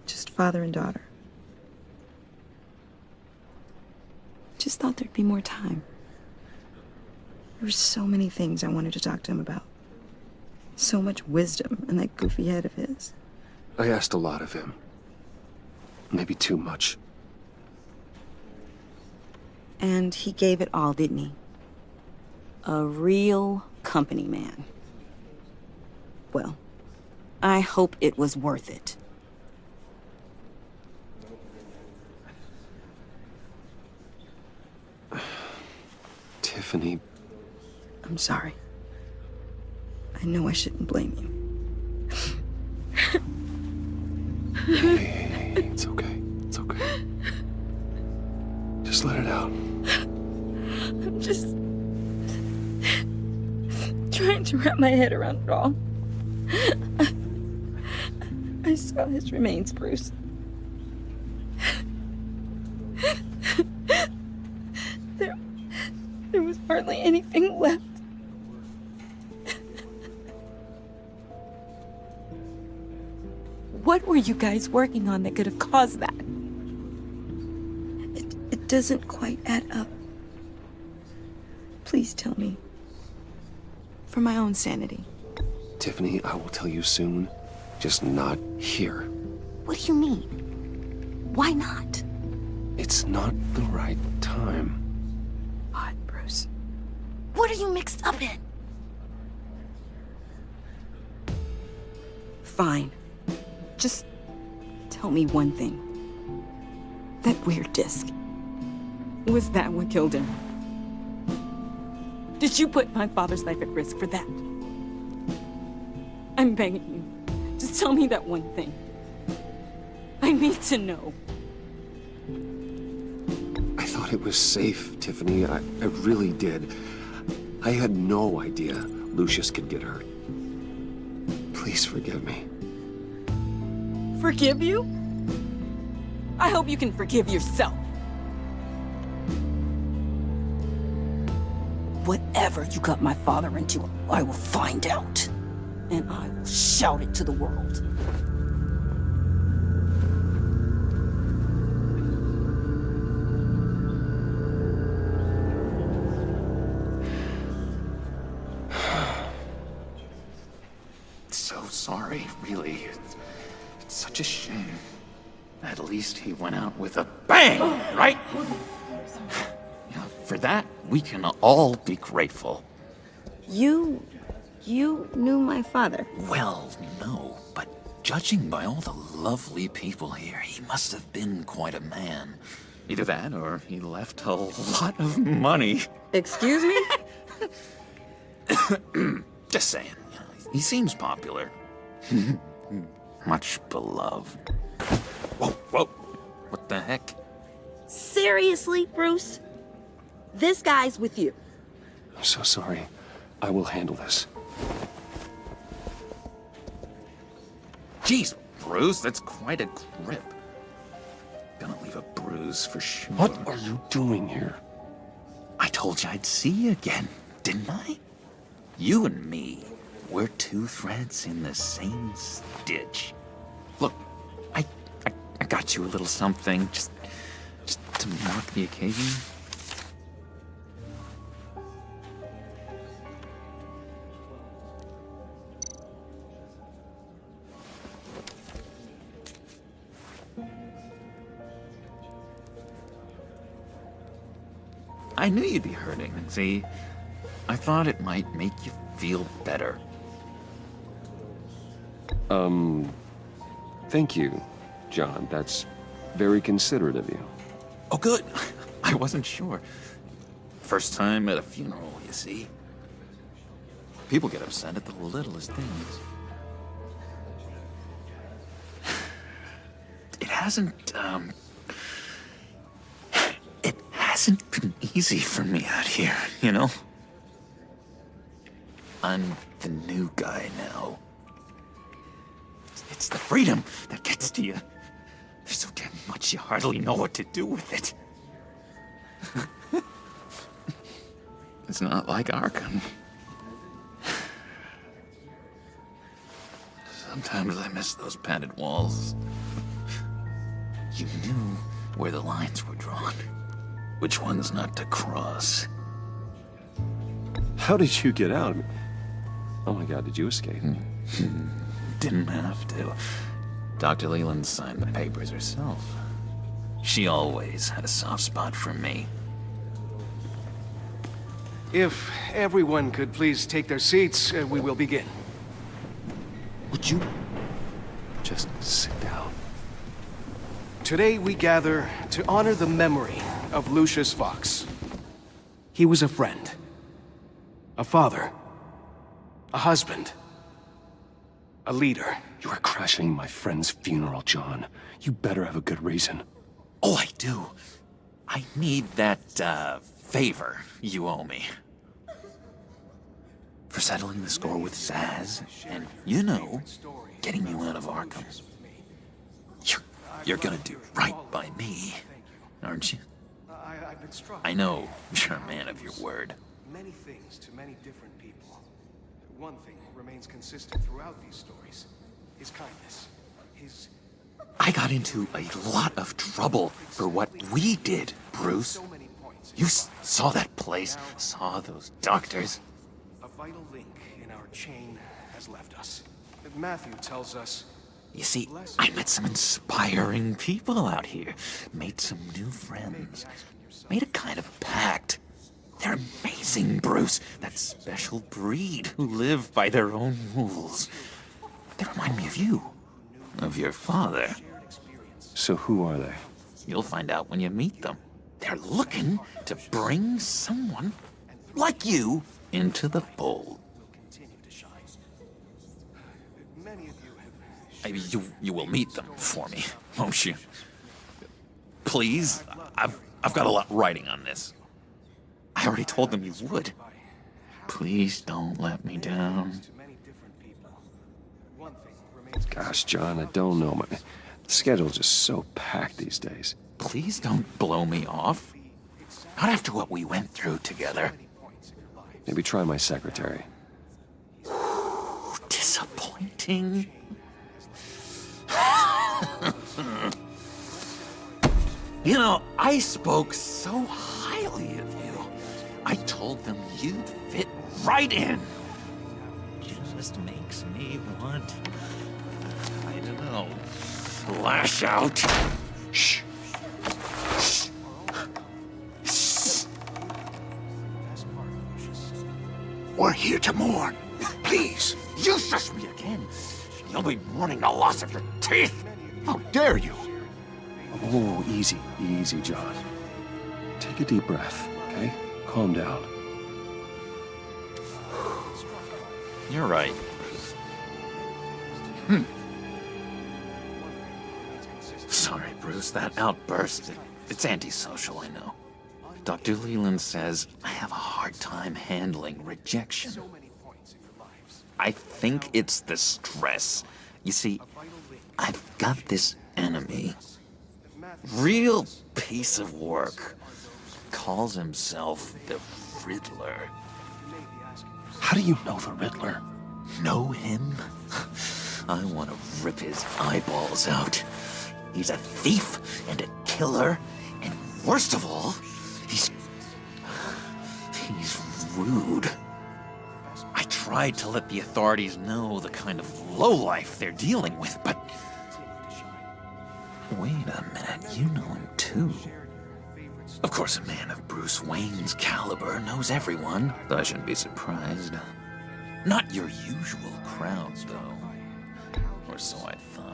Just father and daughter. Just thought there'd be more time. There were so many things I wanted to talk to him about. So much wisdom in that goofy head of his. I asked a lot of him. Maybe too much. And he gave it all, didn't he? A real company man. Well, I hope it was worth it. Tiffany. I'm sorry. I know I shouldn't blame you. Hey, it's okay. It's okay. Just let it out. I'm just trying to wrap my head around it all. I saw his remains, Bruce. There was hardly anything left. What were you guys working on that could have caused that? It doesn't quite add up. Please tell me. For my own sanity. Tiffany, I will tell you soon. Just not here. What do you mean? Why not? It's not the right time. Odd, Bruce. What are you mixed up in? Fine. Just tell me one thing. That weird disc. Was that what killed him? Did you put my father's life at risk for that? I'm begging you. Just tell me that one thing. I need to know. I thought it was safe, Tiffany. I really did. I had no idea Lucius could get hurt. Please forgive me. Forgive you? I hope you can forgive yourself. Whatever you got my father into, I will find out. And I will shout it to the world. So sorry, really. It's such a shame. At least he went out with a bang, right? Yeah, for that, we can all be grateful. You knew my father? Well, no, but judging by all the lovely people here, he must have been quite a man. Either that, or he left a lot of money. Excuse me? Just saying. You know, he seems popular. Much beloved. Whoa, whoa. What the heck? Seriously, Bruce? This guy's with you. I'm so sorry. I will handle this. Jeez, Bruce, that's quite a grip. Gonna leave a bruise for sure. What are you doing here? I told you I'd see you again, didn't I? You and me, we're two threads in the same stitch. Look, I got you a little something, just to mark the occasion. I knew you'd be hurting, see? I thought it might make you feel better. Thank you, John. That's very considerate of you. Oh, good. I wasn't sure. First time at a funeral, you see. People get upset at the littlest things. It hasn't been easy for me out here, you know? I'm the new guy now. It's the freedom that gets to you. There's so damn much you hardly know what to do with it. It's not like Arkham. Sometimes I miss those padded walls. You knew where the lines were drawn. Which ones not to cross. How did you get out? Oh my God, did you escape? Didn't have to. Dr. Leland signed the papers herself. She always had a soft spot for me. If everyone could please take their seats, we will begin. Would you just sit down? Today we gather to honor the memory of Lucius Fox. He was a friend, a father, a husband, a leader. You are crashing my friend's funeral, John. You better have a good reason. Oh, I do. I need that, favor you owe me. For settling the score with Zaz, and, you know, getting you out of Arkham. You're gonna do right by me, aren't you? I know you're a man of your word. Many things to many different people. One thing remains consistent throughout these stories. His kindness. I got into a lot of trouble for what we did, Bruce. You saw that place, saw those doctors. A vital link in our chain has left us. Matthew tells us... You see, I met some inspiring people out here. Made some new friends. Made a kind of a pact. They're amazing, Bruce. That special breed who live by their own rules. They remind me of you. Of your father. So who are they? You'll find out when you meet them. They're looking to bring someone like you into the fold. You will meet them for me, won't you? Please? I've got a lot writing on this. I already told them you would. Please don't let me down. Gosh, John, I don't know. My schedule's just so packed these days. Please don't blow me off. Not after what we went through together. Maybe try my secretary. Disappointing. You know, I spoke so highly of you. I told them you'd fit right in. Just makes me want, I don't know, lash out. Shh. We're here to mourn. Please. You shush me again. You'll be mourning the loss of your teeth. How dare you? Oh, easy, easy, John. Take a deep breath, okay? Calm down. You're right. Sorry, Bruce, that outburst, it's antisocial, I know. Dr. Leland says I have a hard time handling rejection. I think it's the stress. You see, I've got this enemy. Real piece of work. Calls himself the Riddler. How do you know the Riddler? Know him? I want to rip his eyeballs out. He's a thief and a killer, and worst of all, he's rude. I tried to let the authorities know the kind of lowlife they're dealing with, but... Wait a minute, you know him too. Of course, a man of Bruce Wayne's caliber knows everyone, though I shouldn't be surprised. Not your usual crowd, though. Or so I thought.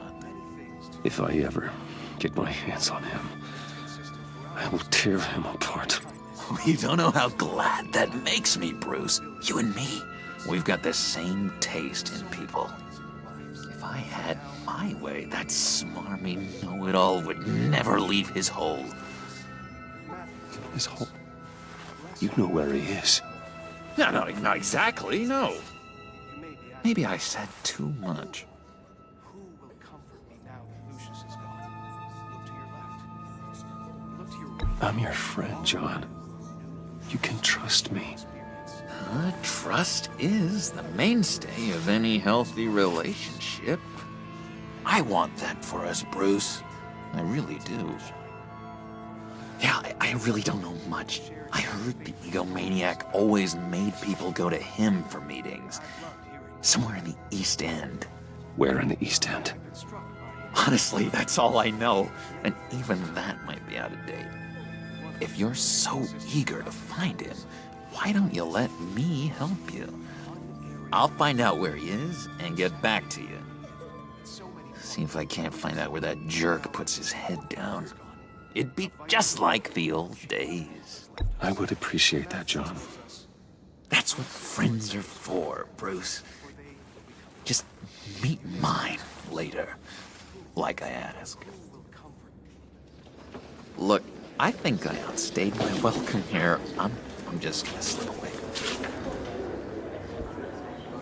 If I ever get my hands on him, I will tear him apart. You don't know how glad that makes me, Bruce. You and me, we've got the same taste in people. If I had my way, that smarmy know-it-all would never leave his hole. His hole? You know where he is. No, not exactly, no. Maybe I said too much. I'm your friend, John. You can trust me. Trust is the mainstay of any healthy relationship. I want that for us, Bruce. I really do. Yeah, I really don't know much. I heard the egomaniac always made people go to him for meetings. Somewhere in the East End. Where in the East End? Honestly, that's all I know. And even that might be out of date. If you're so eager to find him, why don't you let me help you? I'll find out where he is and get back to you. See if I can't find out where that jerk puts his head down. It'd be just like the old days. I would appreciate that, John. That's what friends are for, Bruce. Just meet mine later, like I asked. Look, I think I outstayed my welcome here. I'm just gonna slip away.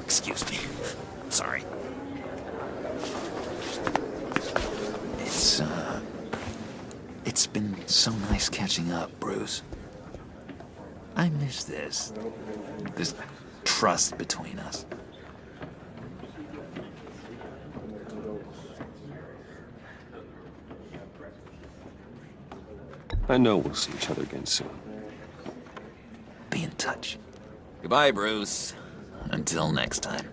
Excuse me. Sorry. It's been so nice catching up, Bruce. I miss this trust between us. I know we'll see each other again soon. Be in touch. Goodbye, Bruce. Until next time.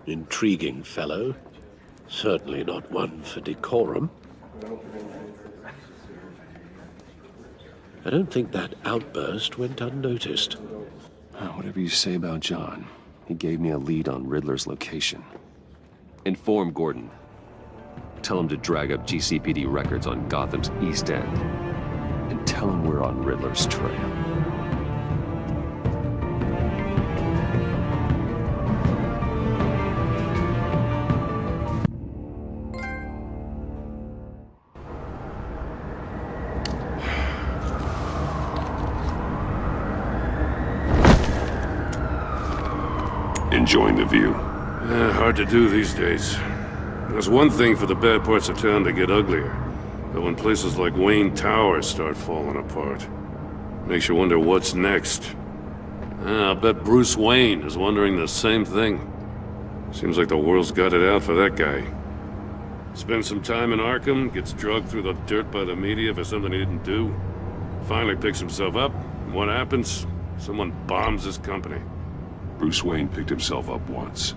Intriguing fellow. Certainly not one for decorum. I don't think that outburst went unnoticed. Whatever you say about John, he gave me a lead on Riddler's location. Inform Gordon. Tell him to drag up GCPD records on Gotham's East End. And tell him we're on Riddler's trail. Enjoying the view. Hard to do these days. There's one thing for the bad parts of town to get uglier, but when places like Wayne Towers start falling apart, makes you wonder what's next. I'll bet Bruce Wayne is wondering the same thing. Seems like the world's got it out for that guy. Spends some time in Arkham, gets drugged through the dirt by the media for something he didn't do. Finally picks himself up, and what happens? Someone bombs his company. Bruce Wayne picked himself up once.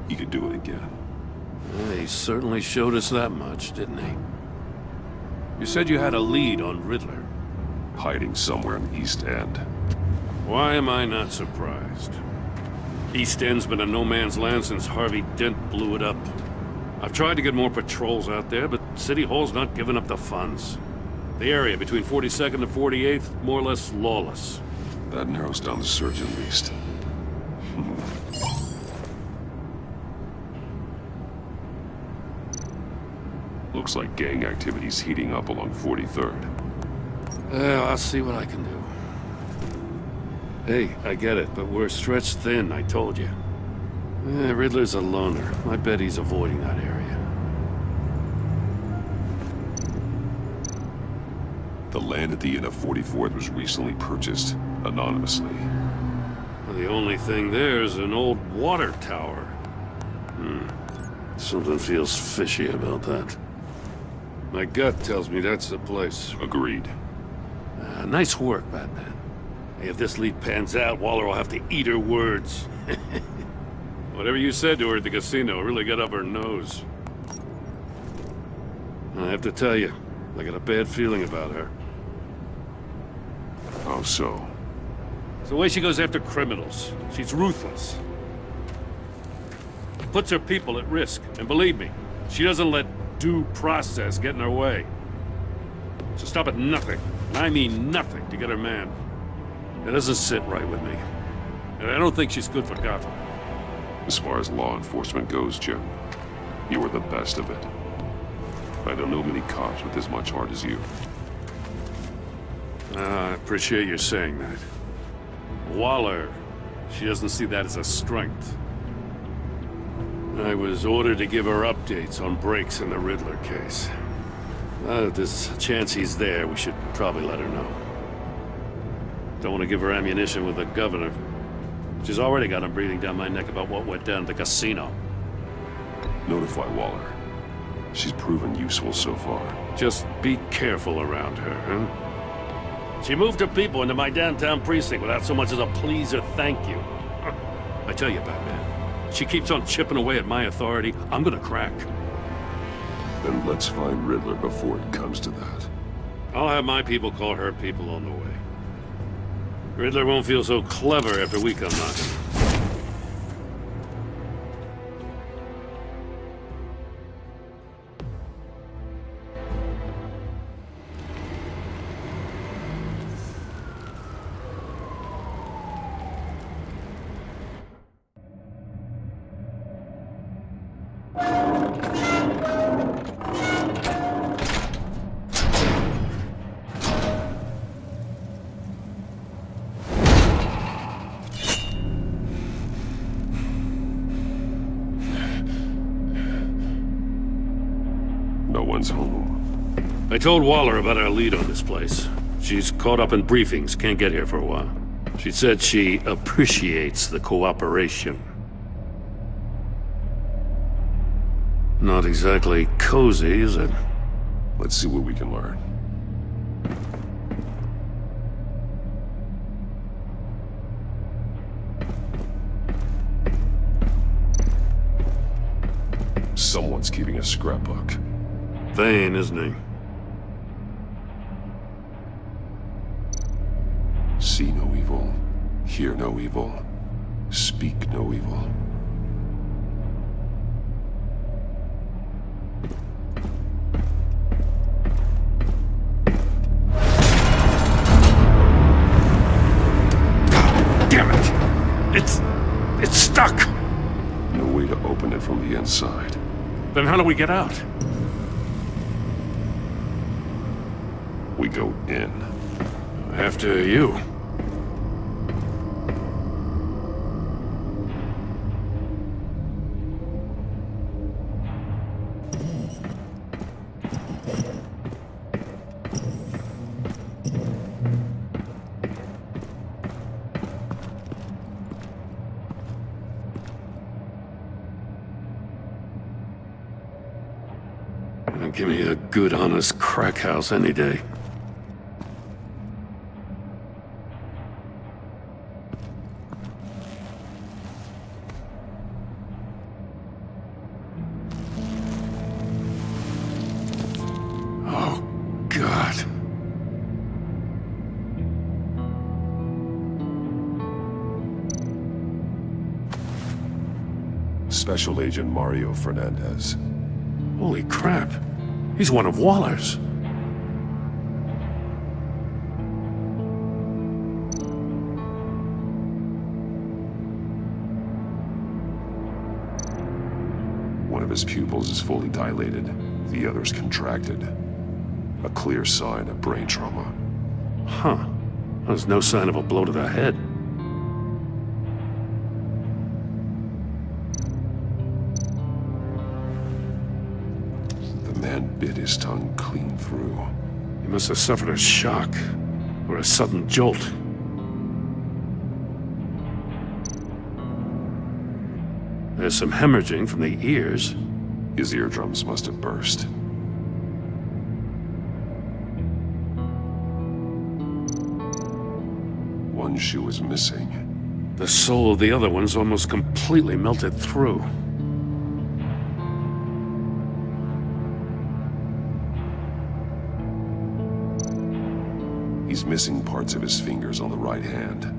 He could do it again. He certainly showed us that much, didn't he? You said you had a lead on Riddler. Hiding somewhere in the East End. Why am I not surprised? East End's been a no-man's land since Harvey Dent blew it up. I've tried to get more patrols out there, but City Hall's not giving up the funds. The area between 42nd and 48th, more or less lawless. That narrows down the search at least. Looks like gang activity's heating up along 43rd. I'll see what I can do. Hey, I get it, but we're stretched thin, I told you. Riddler's a loner. I bet he's avoiding that area. The land at the end of 44th was recently purchased anonymously. Well, the only thing there is an old water tower. Something feels fishy about that. My gut tells me that's the place. Agreed. Nice work, Batman. Hey, if this lead pans out, Waller will have to eat her words. Whatever you said to her at the casino really got up her nose. I have to tell you, I got a bad feeling about her. How so? It's the way she goes after criminals. She's ruthless. Puts her people at risk. And believe me, she doesn't let due process get in her way. She'll stop at nothing, and I mean nothing, to get her man. It doesn't sit right with me. And I don't think she's good for Gotham. As far as law enforcement goes, Jim, you are the best of it. I don't know many cops with as much heart as you. I appreciate you saying that. Waller, she doesn't see that as a strength. I was ordered to give her updates on breaks in the Riddler case. If there's a chance he's there, we should probably let her know. Don't want to give her ammunition with the governor. She's already got him breathing down my neck about what went down at the casino. Notify Waller. She's proven useful so far. Just be careful around her, huh? She moved her people into my downtown precinct without so much as a please or thank you. I tell you, Batman, she keeps on chipping away at my authority, I'm gonna crack. Then let's find Riddler before it comes to that. I'll have my people call her people on the way. Riddler won't feel so clever after we come knocking. No one's home. I told Waller about our lead on this place. She's caught up in briefings, can't get here for a while. She said she appreciates the cooperation. Not exactly cozy, is it? Let's see what we can learn. Someone's keeping a scrapbook. Vain, isn't he? See no evil, hear no evil, speak no evil. Damn it! It's stuck! No way to open it from the inside. Then how do we get out? We go in. After you. Give me a good, honest crack house any day. Oh, God. Special Agent Mario Fernandez. Holy crap. He's one of Waller's. of his pupils is fully dilated. The other's contracted. A clear sign of brain trauma. Huh. There's no sign of a blow to the head. The man bit his tongue clean through. He must have suffered a shock, or a sudden jolt. There's some hemorrhaging from the ears. His eardrums must have burst. One shoe is missing. The sole of the other one's almost completely melted through. He's missing parts of his fingers on the right hand.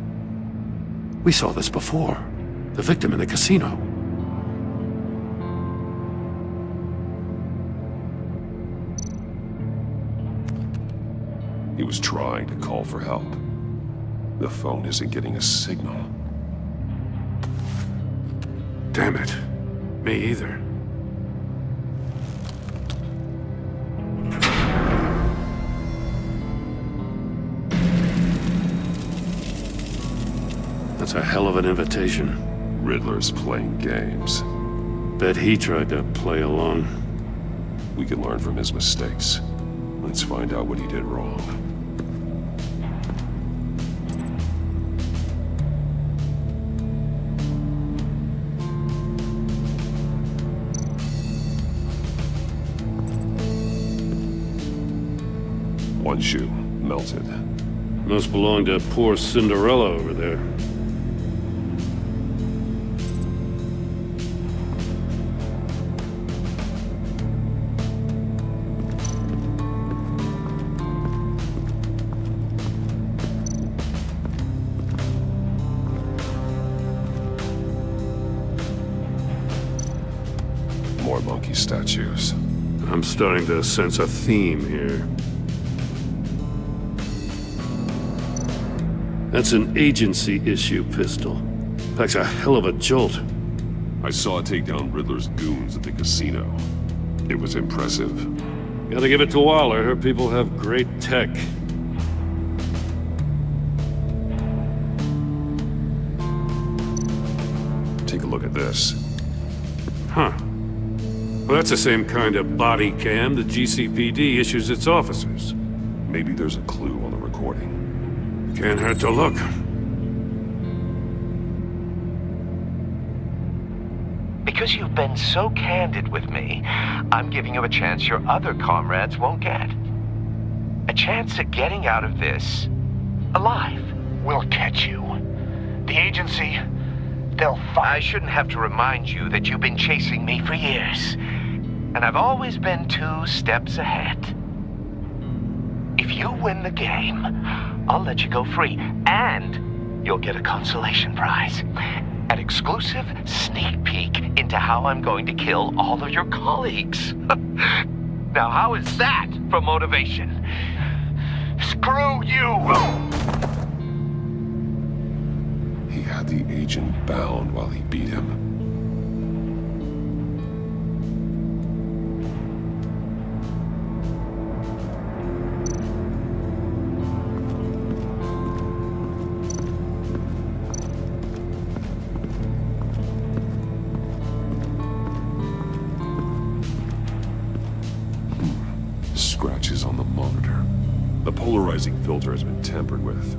We saw this before. The victim in the casino. He was trying to call for help. The phone isn't getting a signal. Damn it. Me either. That's a hell of an invitation. Riddler's playing games. Bet he tried to play along. We can learn from his mistakes. Let's find out what he did wrong. One shoe, melted. Must belong to poor Cinderella over there. More monkey statues. I'm starting to sense a theme here. That's an agency issue pistol. Packs a hell of a jolt. I saw it take down Riddler's goons at the casino. It was impressive. Gotta give it to Waller. Her people have great tech. Take a look at this. Huh. Well, that's the same kind of body cam the GCPD issues its officers. Maybe there's a clue on the recording. Can't hurt to look. Because you've been so candid with me, I'm giving you a chance your other comrades won't get. A chance at getting out of this alive. We'll catch you. The agency, they'll find... I shouldn't have to remind you that you've been chasing me for years. And I've always been 2 steps ahead. If you win the game, I'll let you go free, and you'll get a consolation prize. An exclusive sneak peek into how I'm going to kill all of your colleagues. Now, how is that for motivation? Screw you! He had the agent bound while he beat him. Scratches on the monitor. The polarizing filter has been tampered with.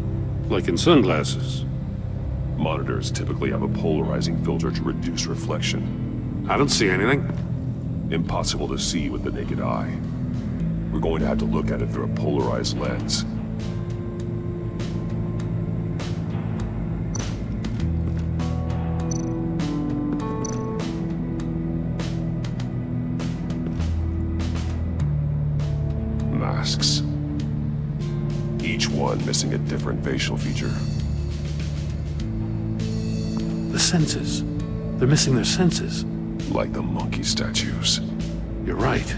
Like in sunglasses. Monitors typically have a polarizing filter to reduce reflection. I don't see anything. Impossible to see with the naked eye. We're going to have to look at it through a polarized lens. Masks. Each one missing a different facial feature. The senses. They're missing their senses. Like the monkey statues. You're right.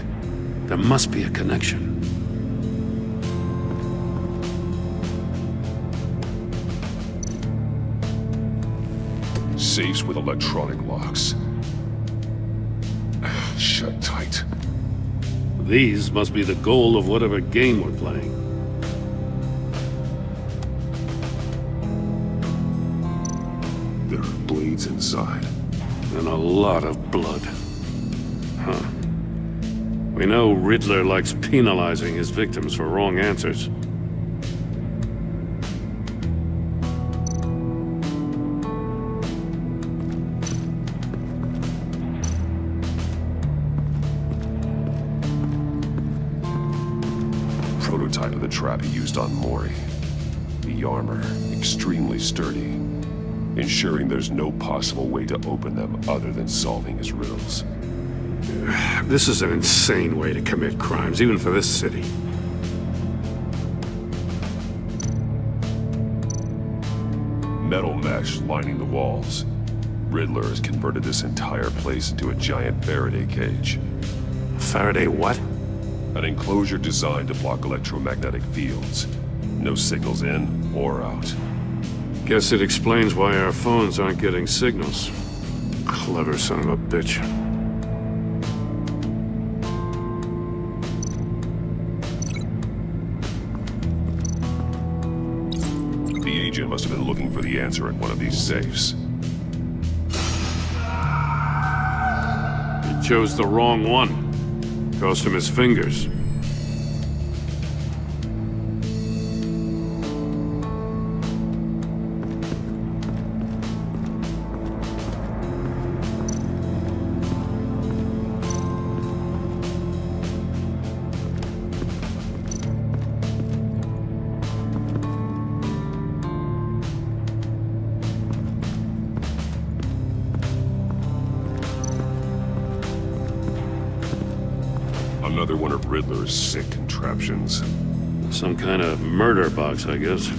There must be a connection. Safes with electronic locks. shut tight. These must be the goal of whatever game we're playing. There are blades inside. And a lot of blood. Huh. We know Riddler likes penalizing his victims for wrong answers. Prototype of the trap he used on Mori. The armor, extremely sturdy, ensuring there's no possible way to open them other than solving his riddles. This is an insane way to commit crimes, even for this city. Metal mesh lining the walls. Riddler has converted this entire place into a giant Faraday cage. Faraday what? An enclosure designed to block electromagnetic fields. No signals in or out. Guess it explains why our phones aren't getting signals. Clever son of a bitch. The agent must have been looking for the answer in one of these safes. He chose the wrong one. Cost him his fingers. Another one of Riddler's sick contraptions. Some kind of murder box, I guess.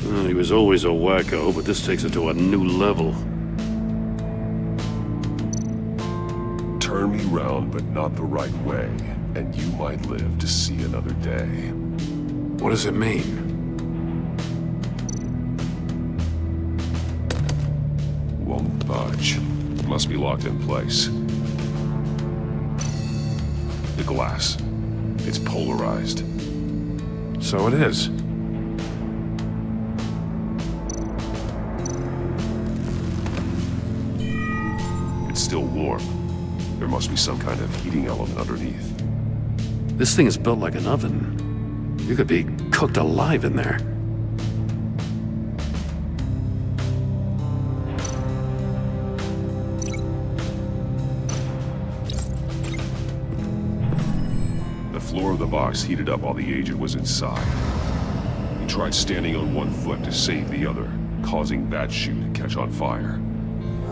Well, he was always a wacko, but this takes it to a new level. Turn me round, but not the right way, and you might live to see another day. What does it mean? Won't budge. Must be locked in place. The glass. It's polarized. So it is. It's still warm. There must be some kind of heating element underneath. This thing is built like an oven. You could be cooked alive in there. The floor of the box heated up while the agent was inside. He tried standing on one foot to save the other, causing that shoe to catch on fire.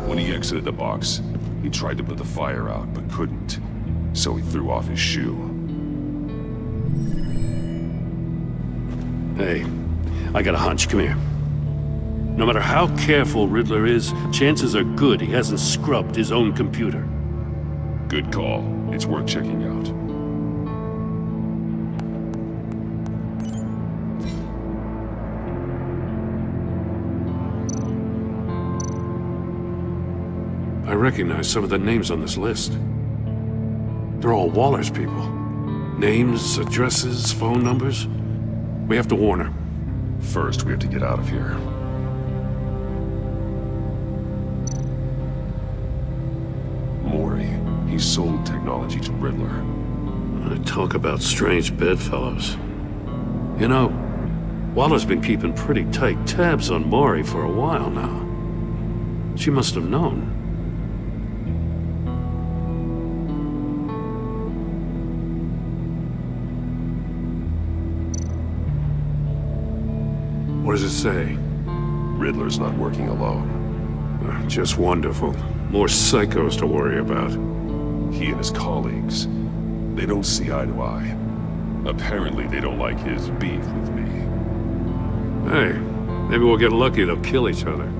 When he exited the box, he tried to put the fire out, but couldn't. So he threw off his shoe. Hey, I got a hunch. Come here. No matter how careful Riddler is, chances are good he hasn't scrubbed his own computer. Good call. It's worth checking out. I recognize some of the names on this list. They're all Waller's people. Names, addresses, phone numbers. We have to warn her. First, we have to get out of here. Mori. He sold technology to Riddler. Talk about strange bedfellows. You know, Waller's been keeping pretty tight tabs on Mori for a while now. She must have known. What does it say? Riddler's not working alone. Just wonderful. More psychos to worry about. He and his colleagues, they don't see eye to eye. Apparently they don't like his beef with me. Hey, maybe we'll get lucky they'll kill each other.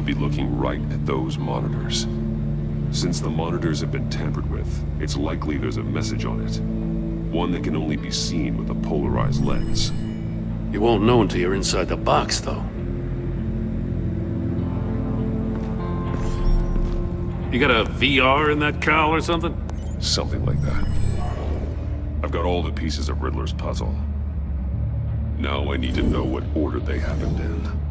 would be looking right at those monitors. Since the monitors have been tampered with, it's likely there's a message on it. One that can only be seen with a polarized lens. You won't know until you're inside the box, though. You got a VR in that cowl or something? Something like that. I've got all the pieces of Riddler's puzzle. Now I need to know what order they happened in.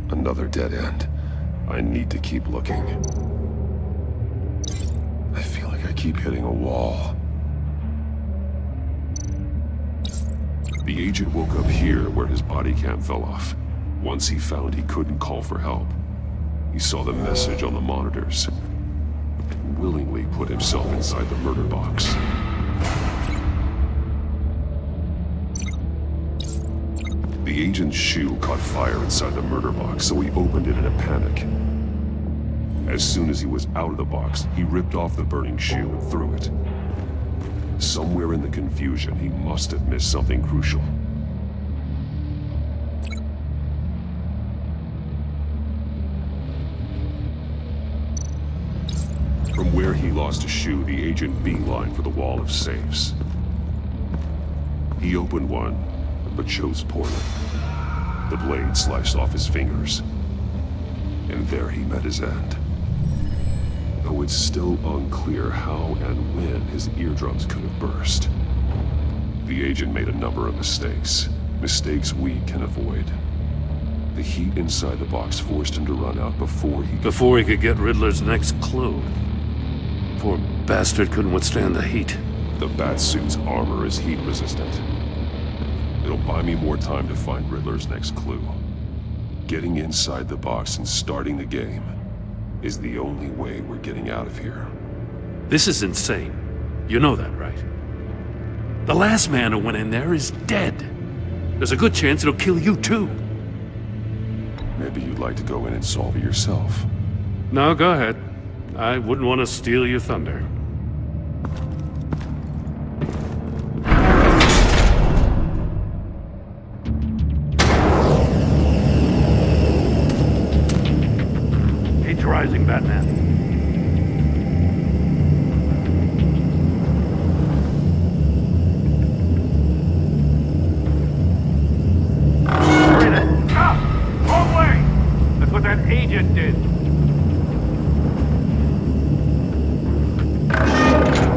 Another dead end. I need to keep looking. I feel like I keep hitting a wall. The agent woke up here where his body cam fell off. Once he found he couldn't call for help, he saw the message on the monitors and willingly put himself inside the murder box. The agent's shoe caught fire inside the murder box, so he opened it in a panic. As soon as he was out of the box, he ripped off the burning shoe and threw it. Somewhere in the confusion, he must have missed something crucial. From where he lost a shoe, the agent beelined for the wall of safes. He opened one, but chose poorly. The blade sliced off his fingers, and there he met his end. Though it's still unclear how and when his eardrums could have burst. The agent made a number of mistakes. Mistakes we can avoid. The heat inside the box forced him to run out before he could get Riddler's next clue. Poor bastard couldn't withstand the heat. The Batsuit's armor is heat resistant. It'll buy me more time to find Riddler's next clue. Getting inside the box and starting the game is the only way we're getting out of here. This is insane. You know that, right? The last man who went in there is dead. There's a good chance it'll kill you too. Maybe you'd like to go in and solve it yourself. No, go ahead. I wouldn't want to steal your thunder. Rising, Batman. Hurry then. Stop! Wrong way! That's what that agent did.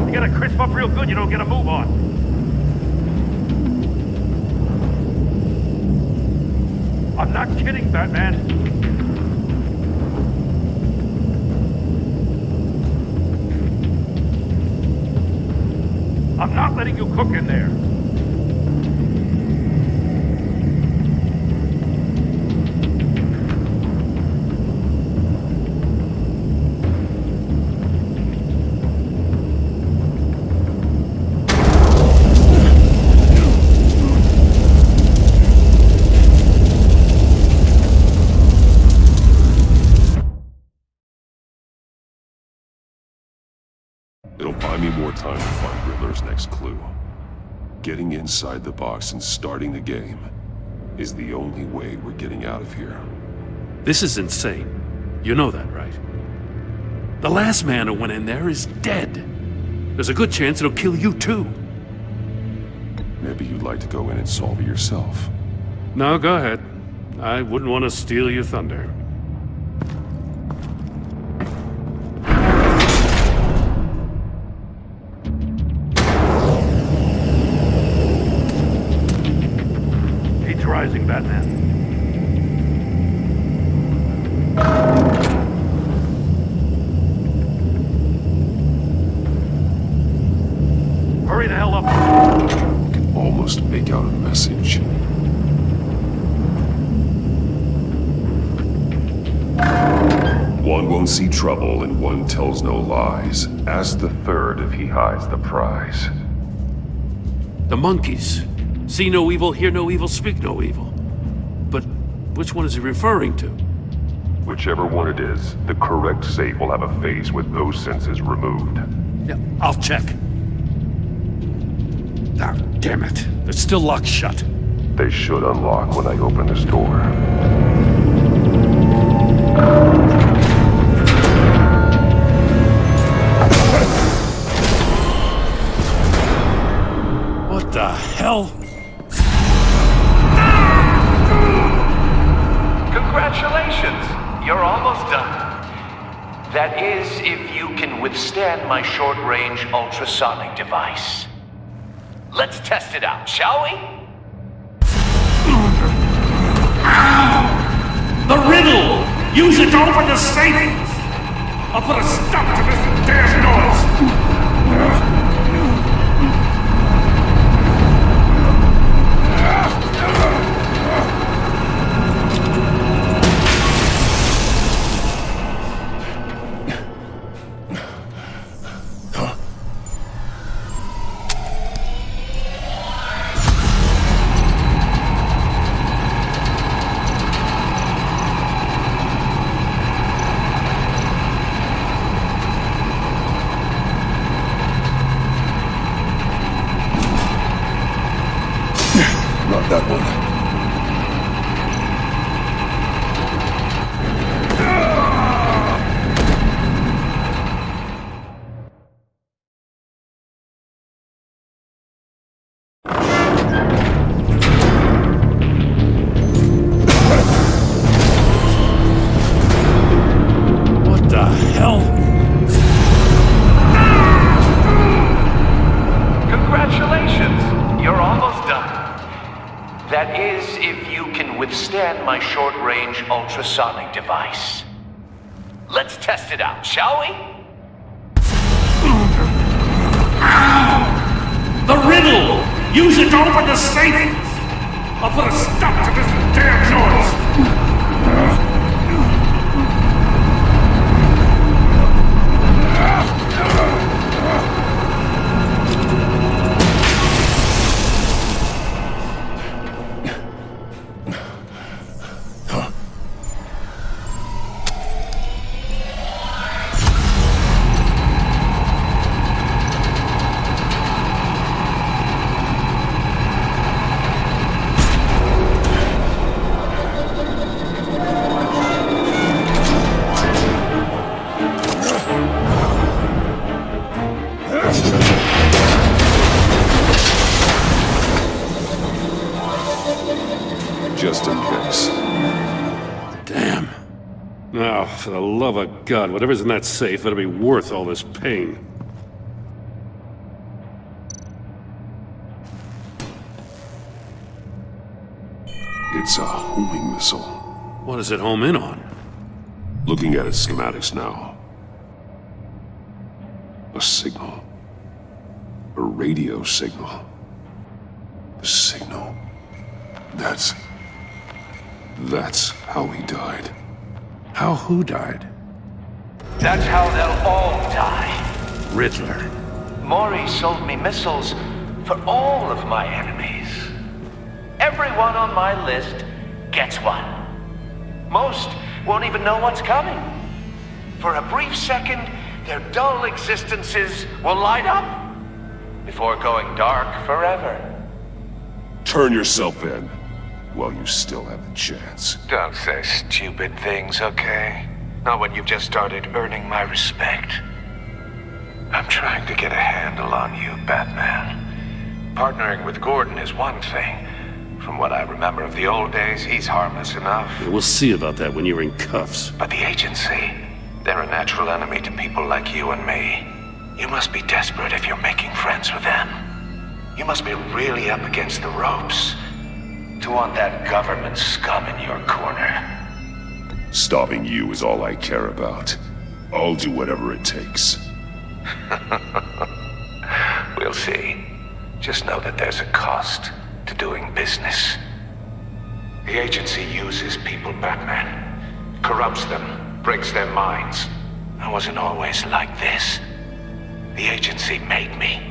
You gotta crisp up real good, you don't get a move on. I'm not kidding, Batman. I'm not letting you cook in there. It'll buy me more time to find Riddler's next clue. Getting inside the box and starting the game is the only way we're getting out of here. This is insane. You know that, right? The last man who went in there is dead. There's a good chance it'll kill you too. Maybe you'd like to go in and solve it yourself. No, go ahead. I wouldn't want to steal your thunder. Rising, Batman. Hurry the hell up. I can almost make out a message. One won't see trouble and one tells no lies. Ask the third if he hides the prize. The monkeys. See no evil, hear no evil, speak no evil. But which one is he referring to? Whichever one it is, the correct safe will have a phase with those sensors removed. Yeah, I'll check. Ah, damn it. They're still locked shut. They should unlock when I open this door. What the hell? Congratulations! You're almost done. That is, if you can withstand my short-range ultrasonic device. Let's test it out, shall we? The riddle! Use it to open the safe! I'll put a stop to this damn noise! Not that one. What the hell? Congratulations! You're almost done. That is, if you can withstand my short-range ultrasonic device. Let's test it out, shall we? The riddle! Use it to open the safe! I'll put a stop to this damn noise! Just in case. Damn. Now, for the love of God, whatever's in that safe better be worth all this pain. It's a homing missile. What does it home in on? Looking at its schematics now. A signal. A radio signal. A signal. That's how he died. How who died? That's how they'll all die. Riddler. Maury sold me missiles for all of my enemies. Everyone on my list gets one. Most won't even know what's coming. For a brief second, their dull existences will light up before going dark forever. Turn yourself in while you still have the chance. Don't say stupid things, okay? Not when you've just started earning my respect. I'm trying to get a handle on you, Batman. Partnering with Gordon is one thing. From what I remember of the old days, he's harmless enough. Yeah, we'll see about that when you're in cuffs. But the agency, they're a natural enemy to people like you and me. You must be desperate if you're making friends with them. You must be really up against the ropes to want that government scum in your corner. Stopping you is all I care about. I'll do whatever it takes. We'll see. Just know that there's a cost to doing business. The agency uses people, Batman. Corrupts them, breaks their minds. I wasn't always like this. The agency made me.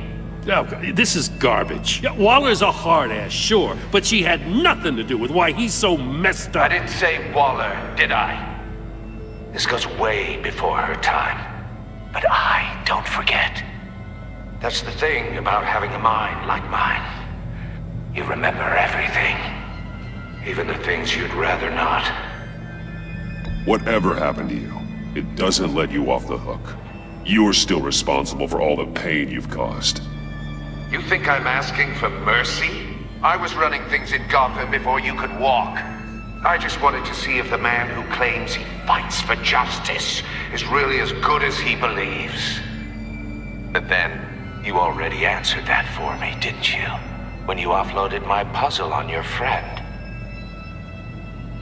Oh, this is garbage. Yeah, Waller's a hard ass, sure, but she had nothing to do with why he's so messed up. I didn't say Waller, did I? This goes way before her time. But I don't forget. That's the thing about having a mind like mine. You remember everything. Even the things you'd rather not. Whatever happened to you, it doesn't let you off the hook. You're still responsible for all the pain you've caused. You think I'm asking for mercy? I was running things in Gotham before you could walk. I just wanted to see if the man who claims he fights for justice is really as good as he believes. But then, you already answered that for me, didn't you? When you offloaded my puzzle on your friend.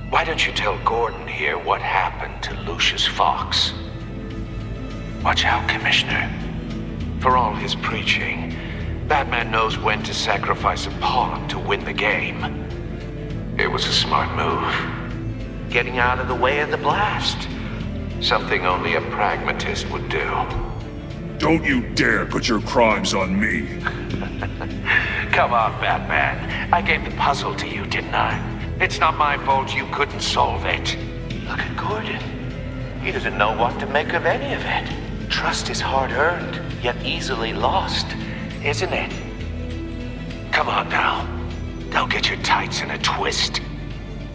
Why don't you tell Gordon here what happened to Lucius Fox? Watch out, Commissioner. For all his preaching, Batman knows when to sacrifice a pawn to win the game. It was a smart move. Getting out of the way of the blast. Something only a pragmatist would do. Don't you dare put your crimes on me! Come on, Batman. I gave the puzzle to you, didn't I? It's not my fault you couldn't solve it. Look at Gordon. He doesn't know what to make of any of it. Trust is hard-earned, yet easily lost, isn't it? Come on now. Don't get your tights in a twist.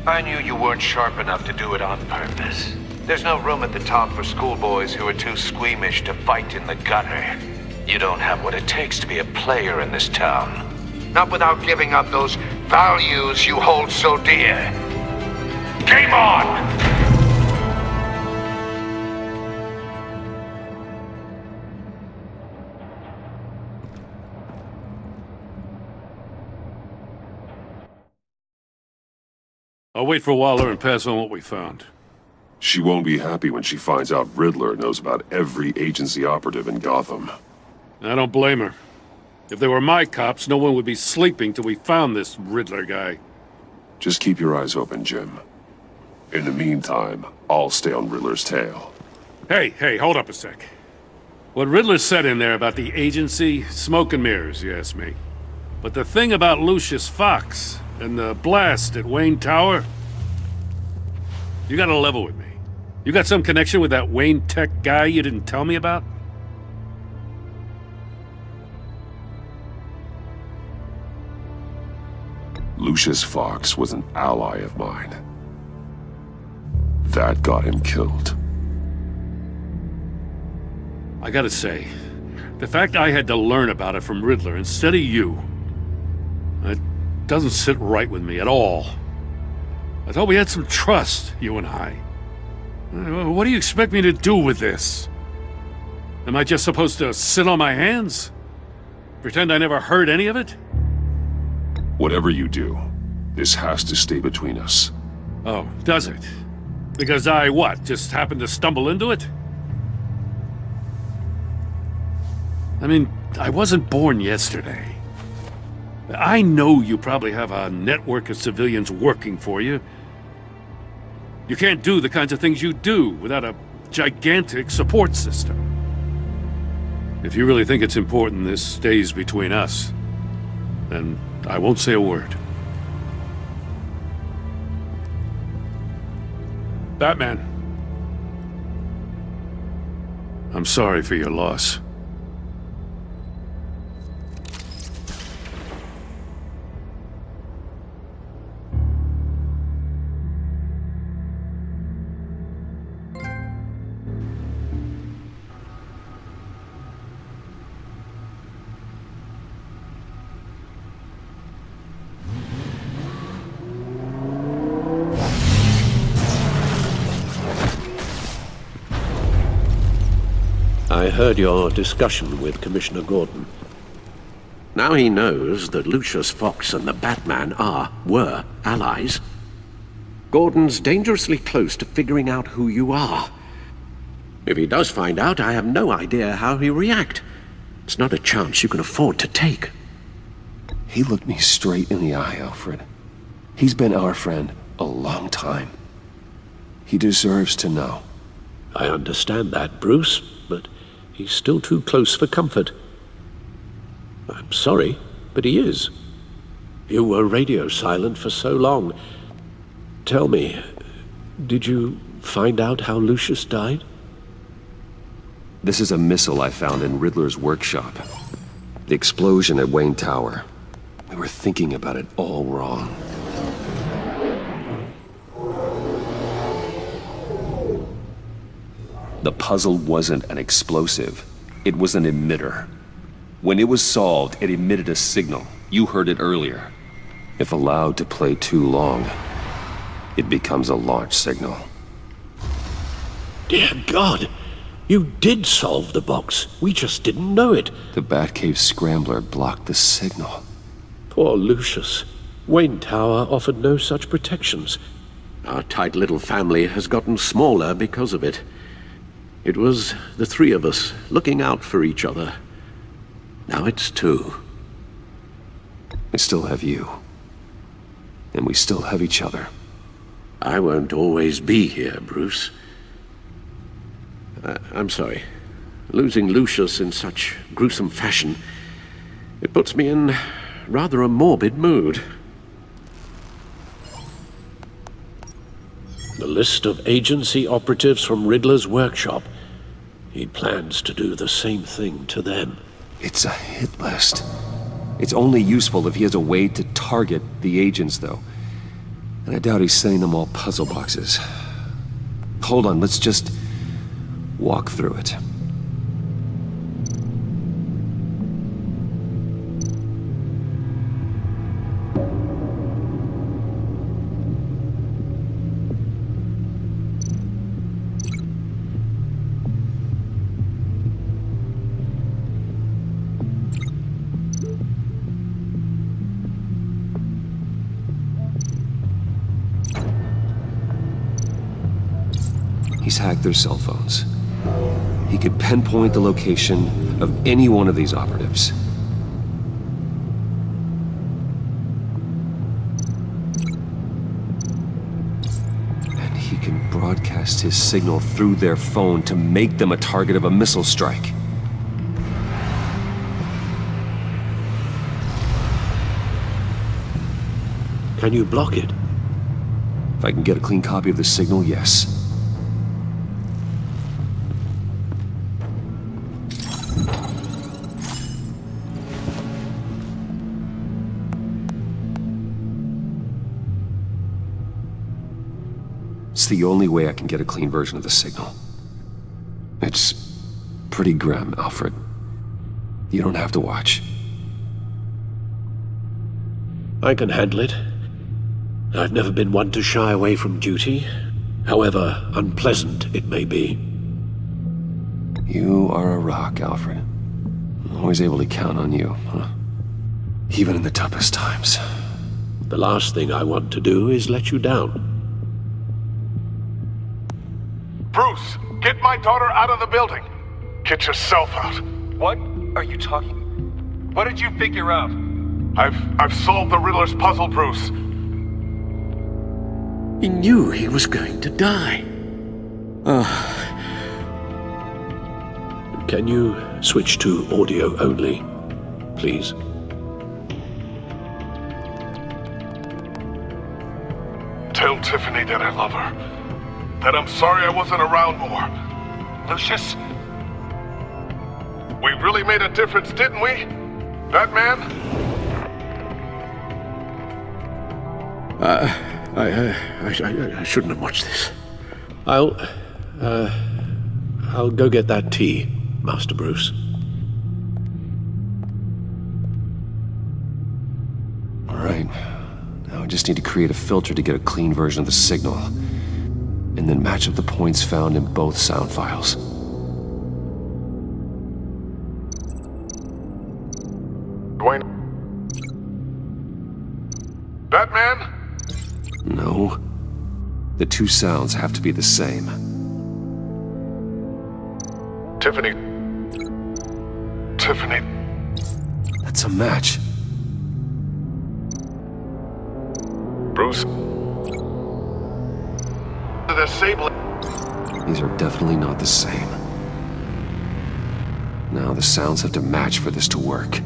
I knew you weren't sharp enough to do it on purpose. There's no room at the top for schoolboys who are too squeamish to fight in the gutter. You don't have what it takes to be a player in this town. Not without giving up those values you hold so dear. Game on! I'll wait for Waller and pass on what we found. She won't be happy when she finds out Riddler knows about every agency operative in Gotham. I don't blame her. If they were my cops, no one would be sleeping till we found this Riddler guy. Just keep your eyes open, Jim. In the meantime, I'll stay on Riddler's tail. Hey, hold up a sec. What Riddler said in there about the agency, smoke and mirrors, you ask me. But the thing about Lucius Fox and the blast at Wayne Tower, you gotta level with me. You got some connection with that Wayne Tech guy you didn't tell me about? Lucius Fox was an ally of mine. That got him killed. I gotta say, the fact I had to learn about it from Riddler instead of you, it doesn't sit right with me at all. I thought we had some trust, you and I. What do you expect me to do with this? Am I just supposed to sit on my hands? Pretend I never heard any of it? Whatever you do, this has to stay between us. Oh, does it? Because I, what, just happened to stumble into it? I mean, I wasn't born yesterday. I know you probably have a network of civilians working for you. You can't do the kinds of things you do without a gigantic support system. If you really think it's important this stays between us, then I won't say a word. Batman. I'm sorry for your loss. I heard your discussion with Commissioner Gordon. Now he knows that Lucius Fox and the Batman were allies. Gordon's dangerously close to figuring out who you are. If he does find out, I have no idea how he'll react. It's not a chance you can afford to take. He looked me straight in the eye, Alfred. He's been our friend a long time. He deserves to know. I understand that, Bruce, but he's still too close for comfort. I'm sorry, but he is. You were radio silent for so long. Tell me, Did you find out how Lucius died? This is a missile I found in Riddler's workshop. The explosion at Wayne Tower. We were thinking about it all wrong. The puzzle wasn't an explosive. It was an emitter. When it was solved, it emitted a signal. You heard it earlier. If allowed to play too long, it becomes a launch signal. Dear God! You did solve the box. We just didn't know it. The Batcave Scrambler blocked the signal. Poor Lucius. Wayne Tower offered no such protections. Our tight little family has gotten smaller because of it. It was the three of us looking out for each other. Now it's two. I still have you. And we still have each other. I won't always be here, Bruce. I'm sorry. Losing Lucius in such gruesome fashion, it puts me in rather a morbid mood. The list of agency operatives from Riddler's workshop. He plans to do the same thing to them. It's a hit list. It's only useful if he has a way to target the agents, though. And I doubt he's sending them all puzzle boxes. Hold on, let's just walk through it. He's hacked their cell phones. He could pinpoint the location of any one of these operatives. And he can broadcast his signal through their phone to make them a target of a missile strike. Can you block it? If I can get a clean copy of the signal, yes. It's the only way I can get a clean version of the signal. It's pretty grim, Alfred. You don't have to watch. I can handle it. I've never been one to shy away from duty, however unpleasant it may be. You are a rock, Alfred. I'm always able to count on you, huh? Even in the toughest times. The last thing I want to do is let you down. Bruce, get my daughter out of the building. Get yourself out. What are you talking? What did you figure out? I've solved the Riddler's puzzle, Bruce. He knew he was going to die. Can you switch to audio only, please? Tell Tiffany that I love her. That I'm sorry I wasn't around more. Lucius? We really made a difference, didn't we? Batman? I shouldn't have watched this. I'll go get that tea, Master Bruce. All right. Now I just need to create a filter to get a clean version of the signal. And then match up the points found in both sound files. Dwayne? Batman? No. The two sounds have to be the same. Tiffany. That's a match. Bruce? Disable it. These are definitely not the same. Now the sounds have to match for this to work.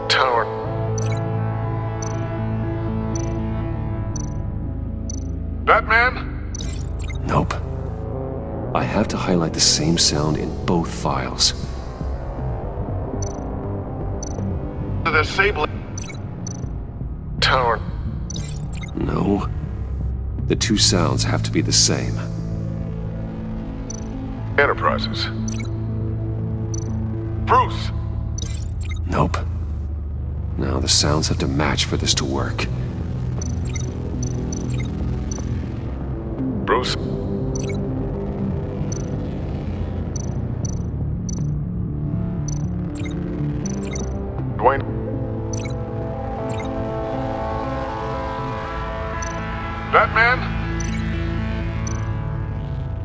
Tower. Batman? Nope. I have to highlight the same sound in both files. The disabling tower. No. The two sounds have to be the same. Enterprises. Bruce! Nope. Now the sounds have to match for this to work. Bruce? Dwayne? Batman?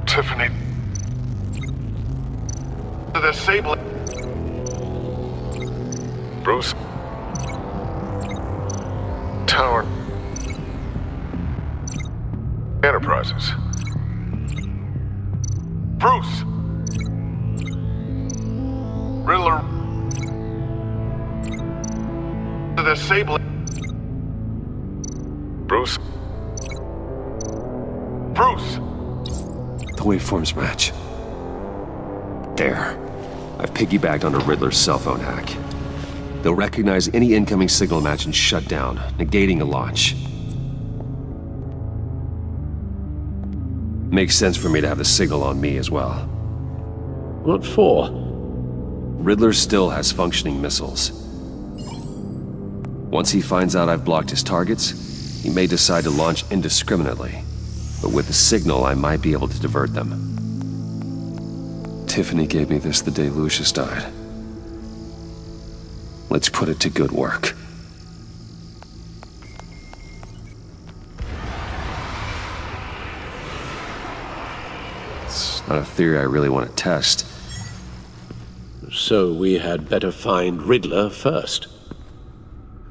Tiffany? The disabling... Bruce? Tower? Enterprises. Bruce! Riddler. The disabling. Bruce. Bruce! The waveforms match. There. I've piggybacked onto Riddler's cell phone hack. They'll recognize any incoming signal match and shut down, negating a launch. Makes sense for me to have the signal on me as well. What for? Riddler still has functioning missiles. Once he finds out I've blocked his targets, he may decide to launch indiscriminately. But with the signal, I might be able to divert them. Tiffany gave me this the day Lucius died. Let's put it to good work. It's not a theory I really want to test. So we had better find Riddler first.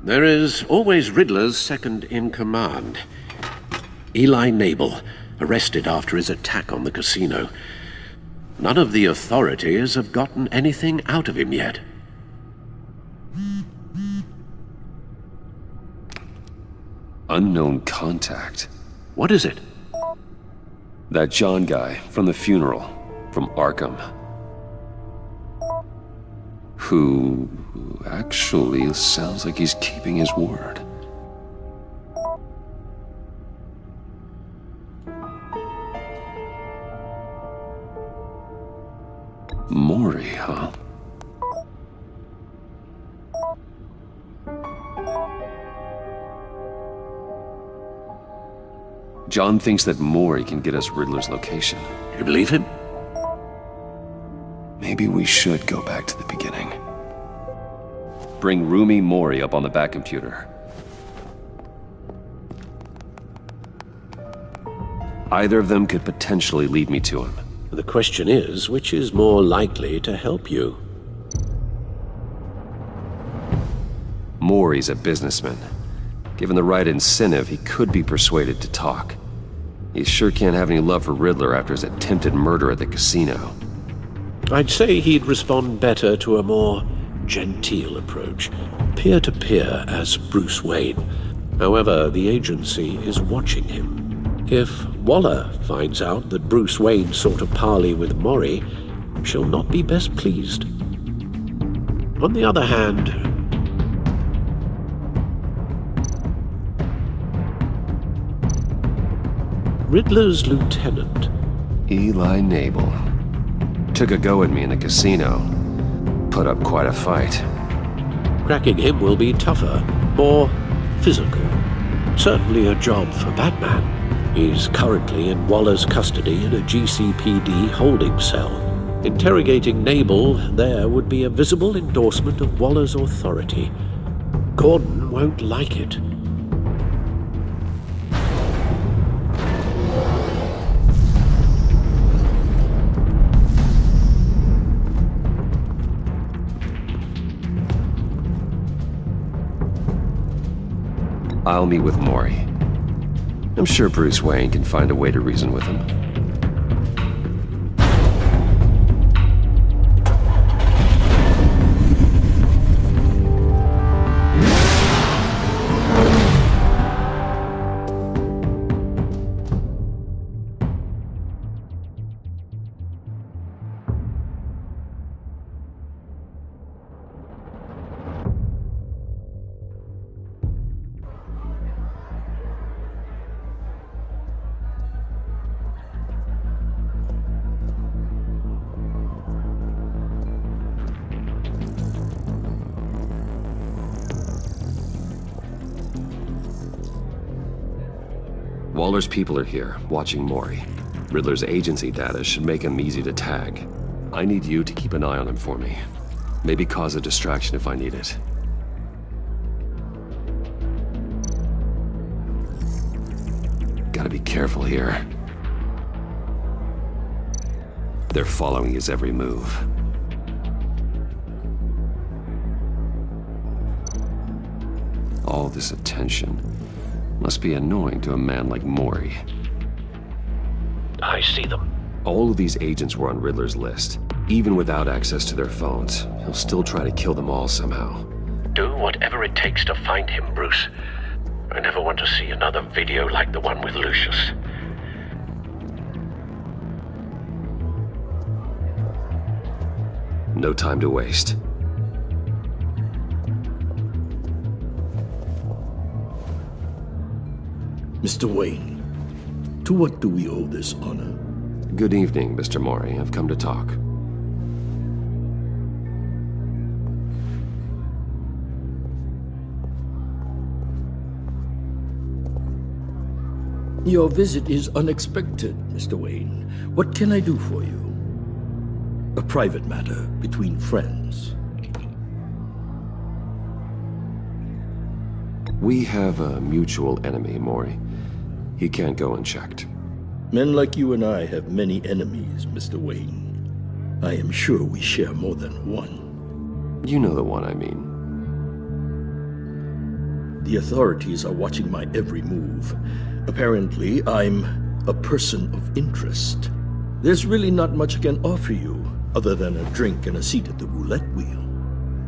There is always Riddler's second in command. Eli Nabel, arrested after his attack on the casino. None of the authorities have gotten anything out of him yet. Unknown contact. What is it? That John guy from the funeral, from Arkham. Who actually sounds like he's keeping his word. Maury, huh? John thinks that Maury can get us Riddler's location. You believe him? Maybe we should go back to the beginning. Bring Roomy Maury up on the back computer. Either of them could potentially lead me to him. The question is, which is more likely to help you? Maury's a businessman. Given the right incentive, he could be persuaded to talk. He sure can't have any love for Riddler after his attempted murder at the casino. I'd say he'd respond better to a more genteel approach, peer-to-peer as Bruce Wayne. However, the agency is watching him. If Waller finds out that Bruce Wayne sought a parley with Maury, she'll not be best pleased. On the other hand, Riddler's lieutenant, Eli Nabel, took a go at me in the casino. Put up quite a fight. Cracking him will be tougher, more physical. Certainly a job for Batman. He's currently in Waller's custody in a GCPD holding cell. Interrogating Nabel there would be a visible endorsement of Waller's authority. Gordon won't like it. I'll meet with Maury. I'm sure Bruce Wayne can find a way to reason with him. Waller's people are here, watching Mori. Riddler's agency data should make him easy to tag. I need you to keep an eye on him for me. Maybe cause a distraction if I need it. Gotta be careful here. They're following his every move. All this attention must be annoying to a man like Mori. I see them. All of these agents were on Riddler's list. Even without access to their phones, he'll still try to kill them all somehow. Do whatever it takes to find him, Bruce. I never want to see another video like the one with Lucius. No time to waste. Mr. Wayne, to what do we owe this honor? Good evening, Mr. Mori. I've come to talk. Your visit is unexpected, Mr. Wayne. What can I do for you? A private matter between friends. We have a mutual enemy, Mori. He can't go unchecked. Men like you and I have many enemies, Mr. Wayne. I am sure we share more than one. You know the one I mean. The authorities are watching my every move. Apparently, I'm a person of interest. There's really not much I can offer you, other than a drink and a seat at the roulette wheel.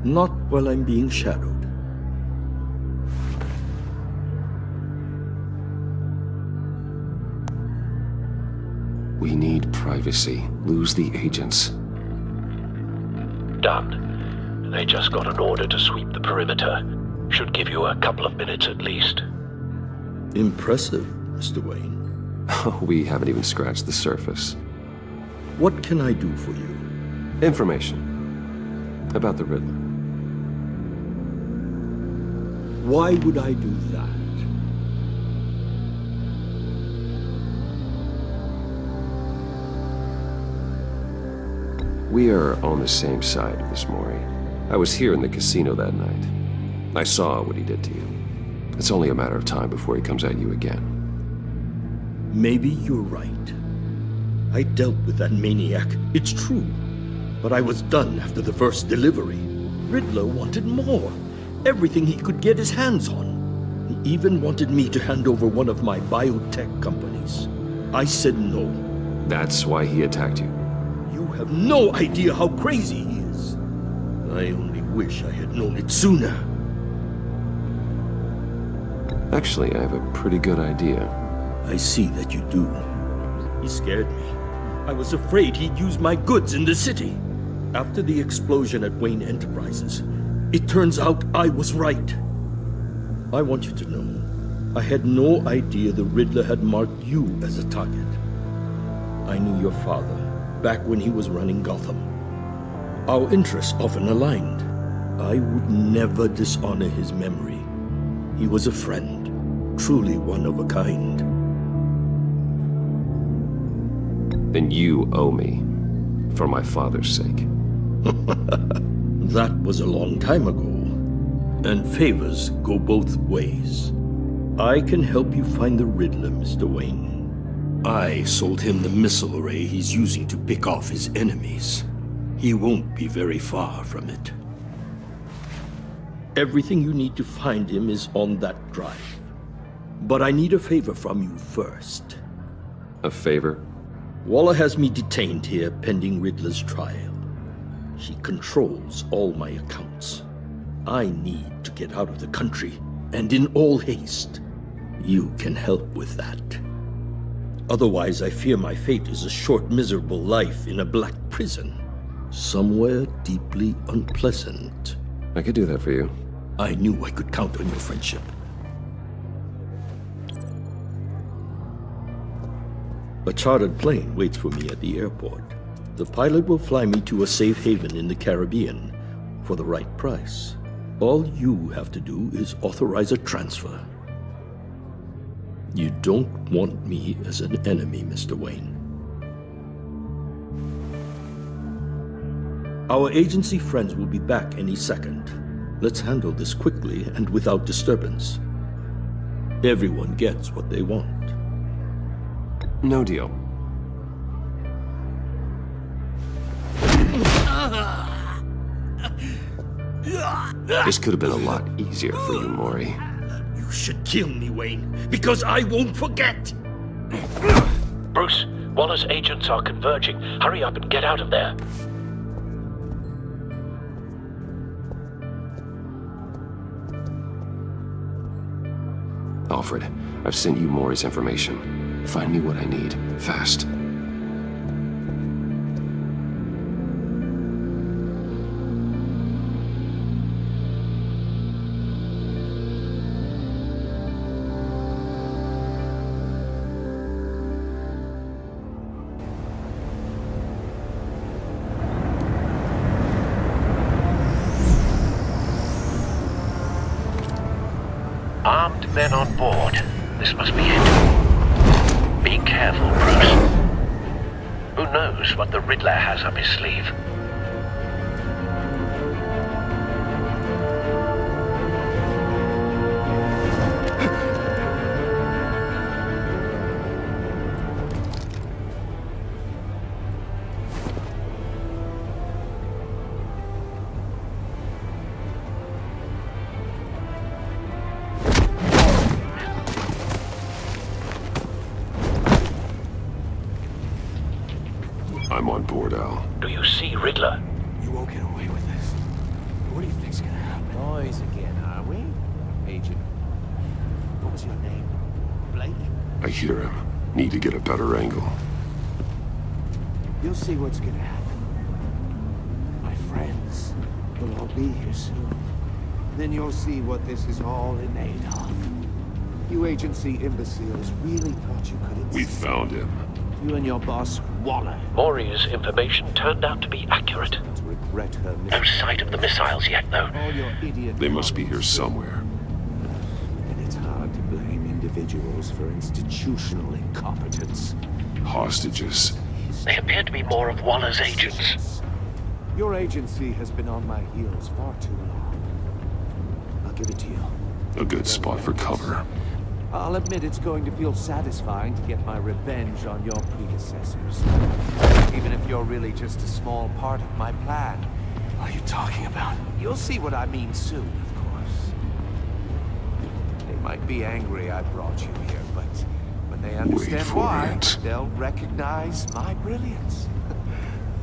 Not while I'm being shadowed. We need privacy. Lose the agents. Done. They just got an order to sweep the perimeter. Should give you a couple of minutes at least. Impressive, Mr. Wayne. We haven't even scratched the surface. What can I do for you? Information. About the Riddler. Why would I do that? We are on the same side, Miss Mori. I was here in the casino that night. I saw what he did to you. It's only a matter of time before he comes at you again. Maybe you're right. I dealt with that maniac, it's true. But I was done after the first delivery. Riddler wanted more. Everything he could get his hands on. He even wanted me to hand over one of my biotech companies. I said no. That's why he attacked you? You have no idea how crazy he is. I only wish I had known it sooner. Actually, I have a pretty good idea. I see that you do. He scared me. I was afraid he'd use my goods in the city. After the explosion at Wayne Enterprises, it turns out I was right. I want you to know, I had no idea the Riddler had marked you as a target. I knew your father back when he was running Gotham. Our interests often aligned. I would never dishonor his memory. He was a friend, truly one of a kind. Then you owe me, for my father's sake. That was a long time ago, and favors go both ways. I can help you find the Riddler, Mr. Wayne. I sold him the missile array he's using to pick off his enemies. He won't be very far from it. Everything you need to find him is on that drive. But I need a favor from you first. A favor? Waller has me detained here pending Riddler's trial. She controls all my accounts. I need to get out of the country, and in all haste. You can help with that. Otherwise, I fear my fate is a short, miserable life in a black prison. Somewhere deeply unpleasant. I could do that for you. I knew I could count on your friendship. A chartered plane waits for me at the airport. The pilot will fly me to a safe haven in the Caribbean for the right price. All you have to do is authorize a transfer. You don't want me as an enemy, Mr. Wayne. Our agency friends will be back any second. Let's handle this quickly and without disturbance. Everyone gets what they want. No deal. This could have been a lot easier for you, Maury. You should kill me, Wayne, because I won't forget! Bruce, Waller's agents are converging. Hurry up and get out of there. Alfred, I've sent you Maury's information. Find me what I need, fast. Armed men on board. This must be it. Be careful, Bruce. Who knows what the Riddler has up his sleeve? I'm on board, Al. Do you see Riddler? You won't get away with this. What do you think's gonna happen? Boys again, are we? Agent. What was your name? Blake? I hear him. Need to get a better angle. You'll see what's gonna happen. My friends will all be here soon. Then you'll see what this is all in aid of. You agency imbeciles really thought you could... We found him. You and your boss, Waller. Maury's information turned out to be accurate. Regret her No sight of the missiles yet, though. all your idiot... They must be here somewhere. And it's hard to blame individuals for institutional incompetence. Hostages. They appear to be more of Waller's agents. Your agency has been on my heels far too long. I'll give it to you. A good spot for cover. I'll admit it's going to feel satisfying to get my revenge on your predecessors. Even if you're really just a small part of my plan. What are you talking about? You'll see what I mean soon, of course. They might be angry I brought you here, but when they understand why, they'll recognize my brilliance.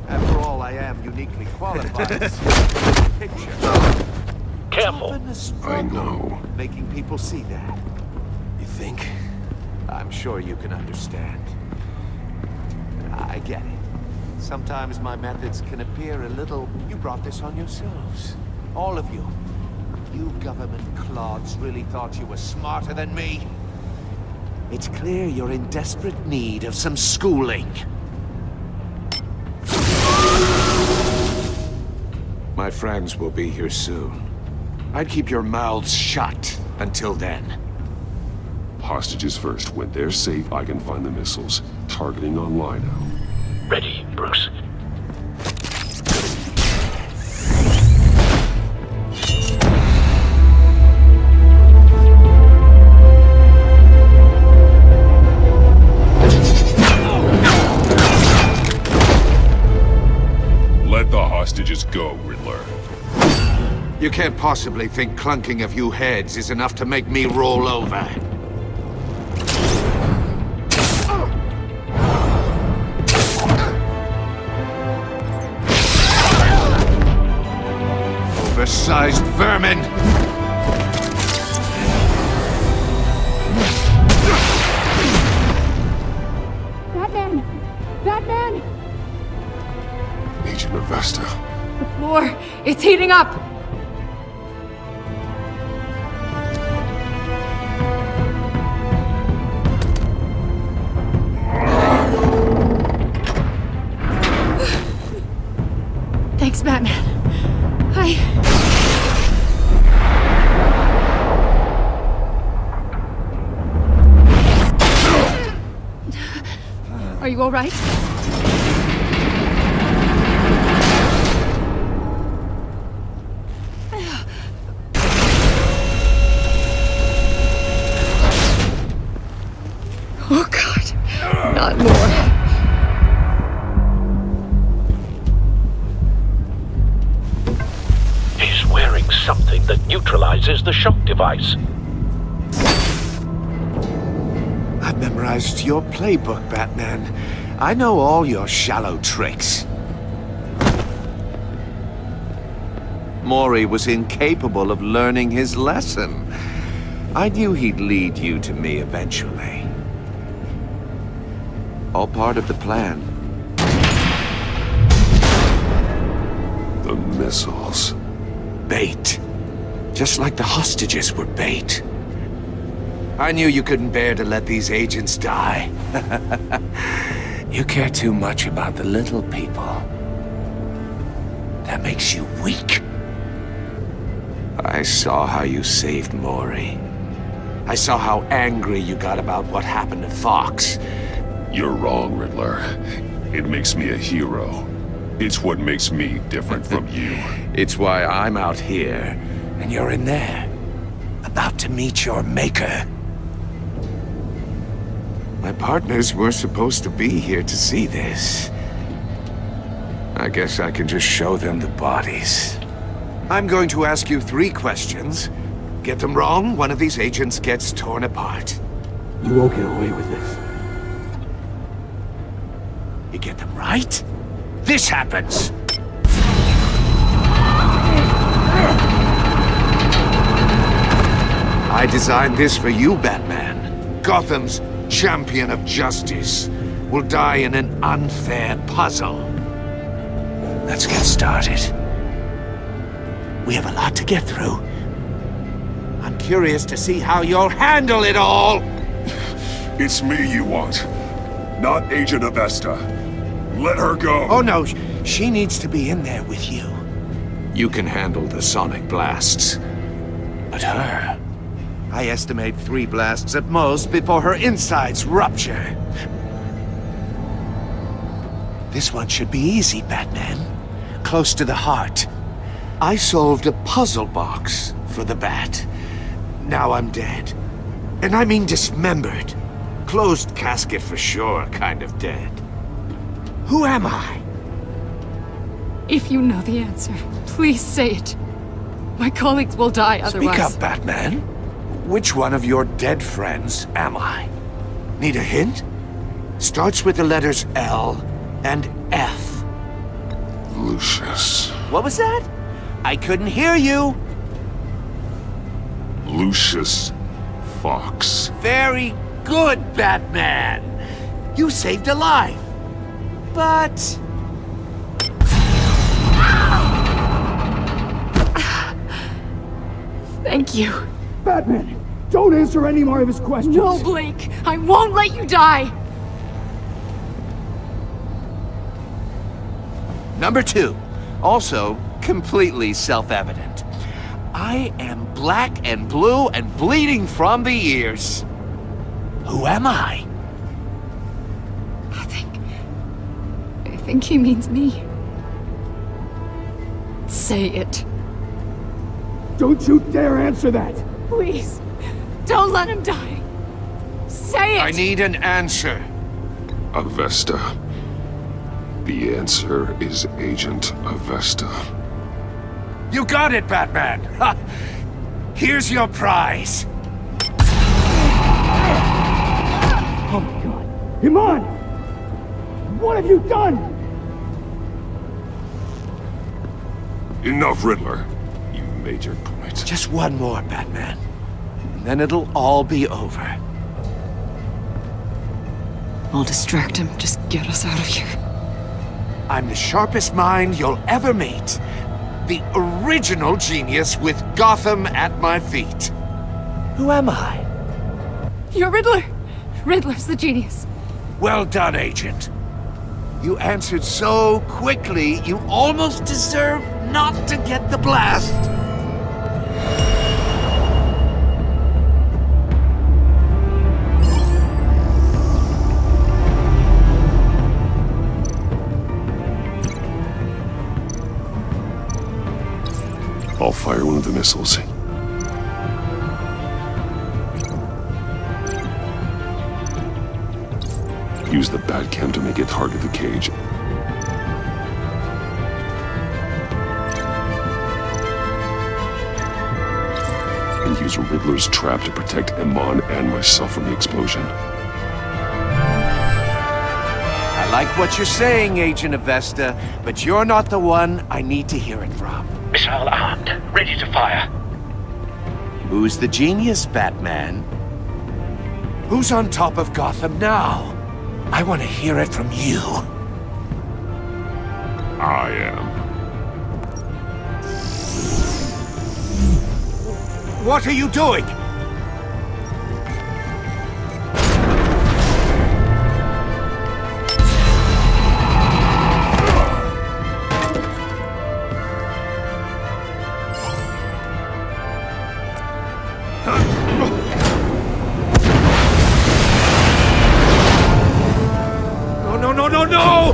After all, I am uniquely qualified to see the picture. Careful. I know. Making people see that. You think? I'm sure you can understand. I get it. Sometimes my methods can appear a little... You brought this on yourselves. All of you. You government clods really thought you were smarter than me. It's clear you're in desperate need of some schooling. My friends will be here soon. I'd keep your mouths shut until then. Hostages first. When they're safe, I can find the missiles. Targeting on Lino. Ready, Bruce. Let the hostages go, Riddler. You can't possibly think clunking a few heads is enough to make me roll over. Oversized vermin! Batman! Batman! Agent Avesta. The floor, it's heating up! Thanks, Batman. you all right? Oh, God. Not more. He's wearing something that neutralizes the shock device. I've memorized your playbook, Batman. I know all your shallow tricks. Mori was incapable of learning his lesson. I knew he'd lead you to me eventually. All part of the plan. The missiles. Bait. Just like the hostages were bait. I knew you couldn't bear to let these agents die. You care too much about the little people. That makes you weak. I saw how you saved Mori. I saw how angry you got about what happened to Fox. You're wrong, Riddler. It makes me a hero. It's what makes me different from you. It's why I'm out here, and you're in there. About to meet your maker. My partners were supposed to be here to see this. I guess I can just show them the bodies. I'm going to ask you 3 questions. Get them wrong, one of these agents gets torn apart. You won't get away with this. You get them right, this happens! I designed this for you, Batman. Gotham's champion of justice will die in an unfair puzzle. Let's get started. We have a lot to get through. I'm curious to see how you'll handle it all! It's me you want, not Agent Avesta. Let her go! Oh no, she needs to be in there with you. You can handle the sonic blasts. But her... I estimate 3 blasts at most before her insides rupture. This one should be easy, Batman. Close to the heart. I solved a puzzle box for the Bat. Now I'm dead. And I mean dismembered. Closed casket for sure, kind of dead. Who am I? If you know the answer, please say it. My colleagues will die otherwise. Speak up, Batman. Which one of your dead friends am I? Need a hint? Starts with the letters L and F. Lucius. What was that? I couldn't hear you. Lucius Fox. Very good, Batman. You saved a life. But... Thank you. Batman, don't answer any more of his questions. No, Blake. I won't let you die. Number 2. Also completely self-evident. I am black and blue and bleeding from the ears. Who am I? I think he means me. Say it. Don't you dare answer that! Please, don't let him die. Say it! I need an answer. Avesta. The answer is Agent Avesta. You got it, Batman! Ha! Here's your prize. Oh my God! Iman! What have you done? Enough, Riddler. You made your point. Just one more, Batman. And then it'll all be over. I'll distract him. Just get us out of here. I'm the sharpest mind you'll ever meet. The original genius with Gotham at my feet. Who am I? You're Riddler. Riddler's the genius. Well done, Agent. You answered so quickly, you almost deserve not to get the blast. the missiles. Use the Batcam to make it target the cage. And use Riddler's trap to protect Iman and myself from the explosion. I like what you're saying, Agent Avesta, but you're not the one I need to hear it from. Missile armed, ready to fire. Who's the genius, Batman? Who's on top of Gotham now? I want to hear it from you. I am. What are you doing? No!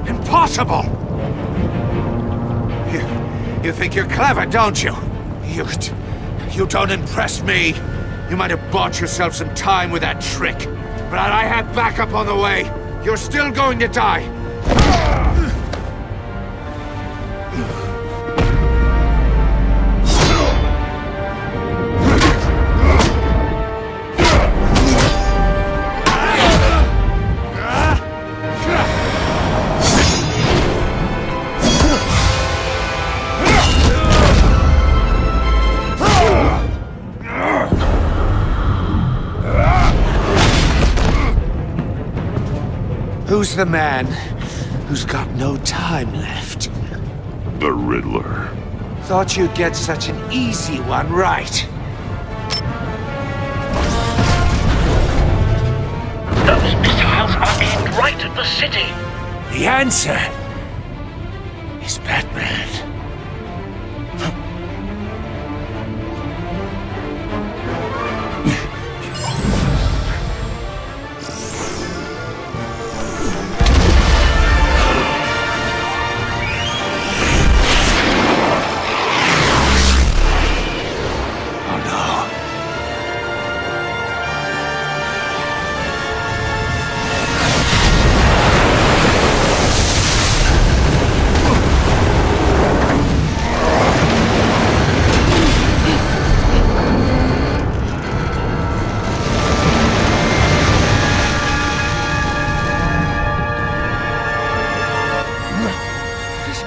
Impossible! You think you're clever, don't you? You don't impress me. You might have bought yourself some time with that trick, but I have backup on the way. You're still going to die. Who's the man who's got no time left? The Riddler. Thought you'd get such an easy one right. Those missiles are aimed right at the city. The answer is Batman.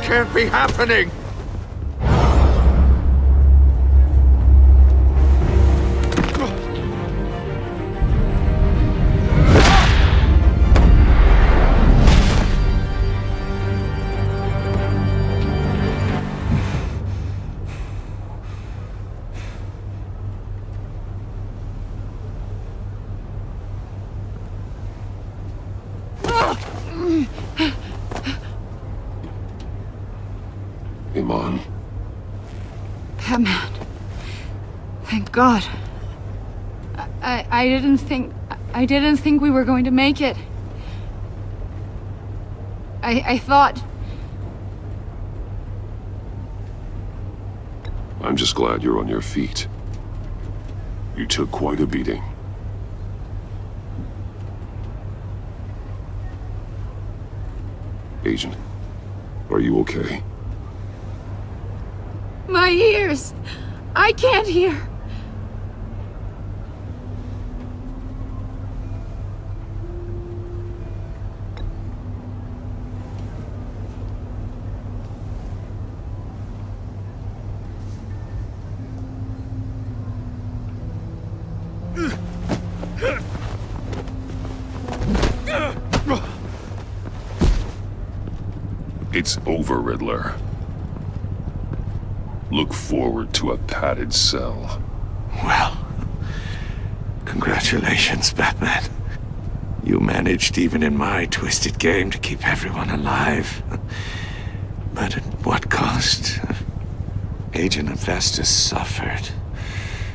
Can't be happening! Iman. Batman. Thank God. I didn't think we were going to make it. I thought... I'm just glad you're on your feet. You took quite a beating. Agent, are you okay? My ears! I can't hear! It's over, Riddler. Look forward to a padded cell. Well, congratulations, Batman. You managed, even in my twisted game, to keep everyone alive. But at what cost? Agent Avesta suffered,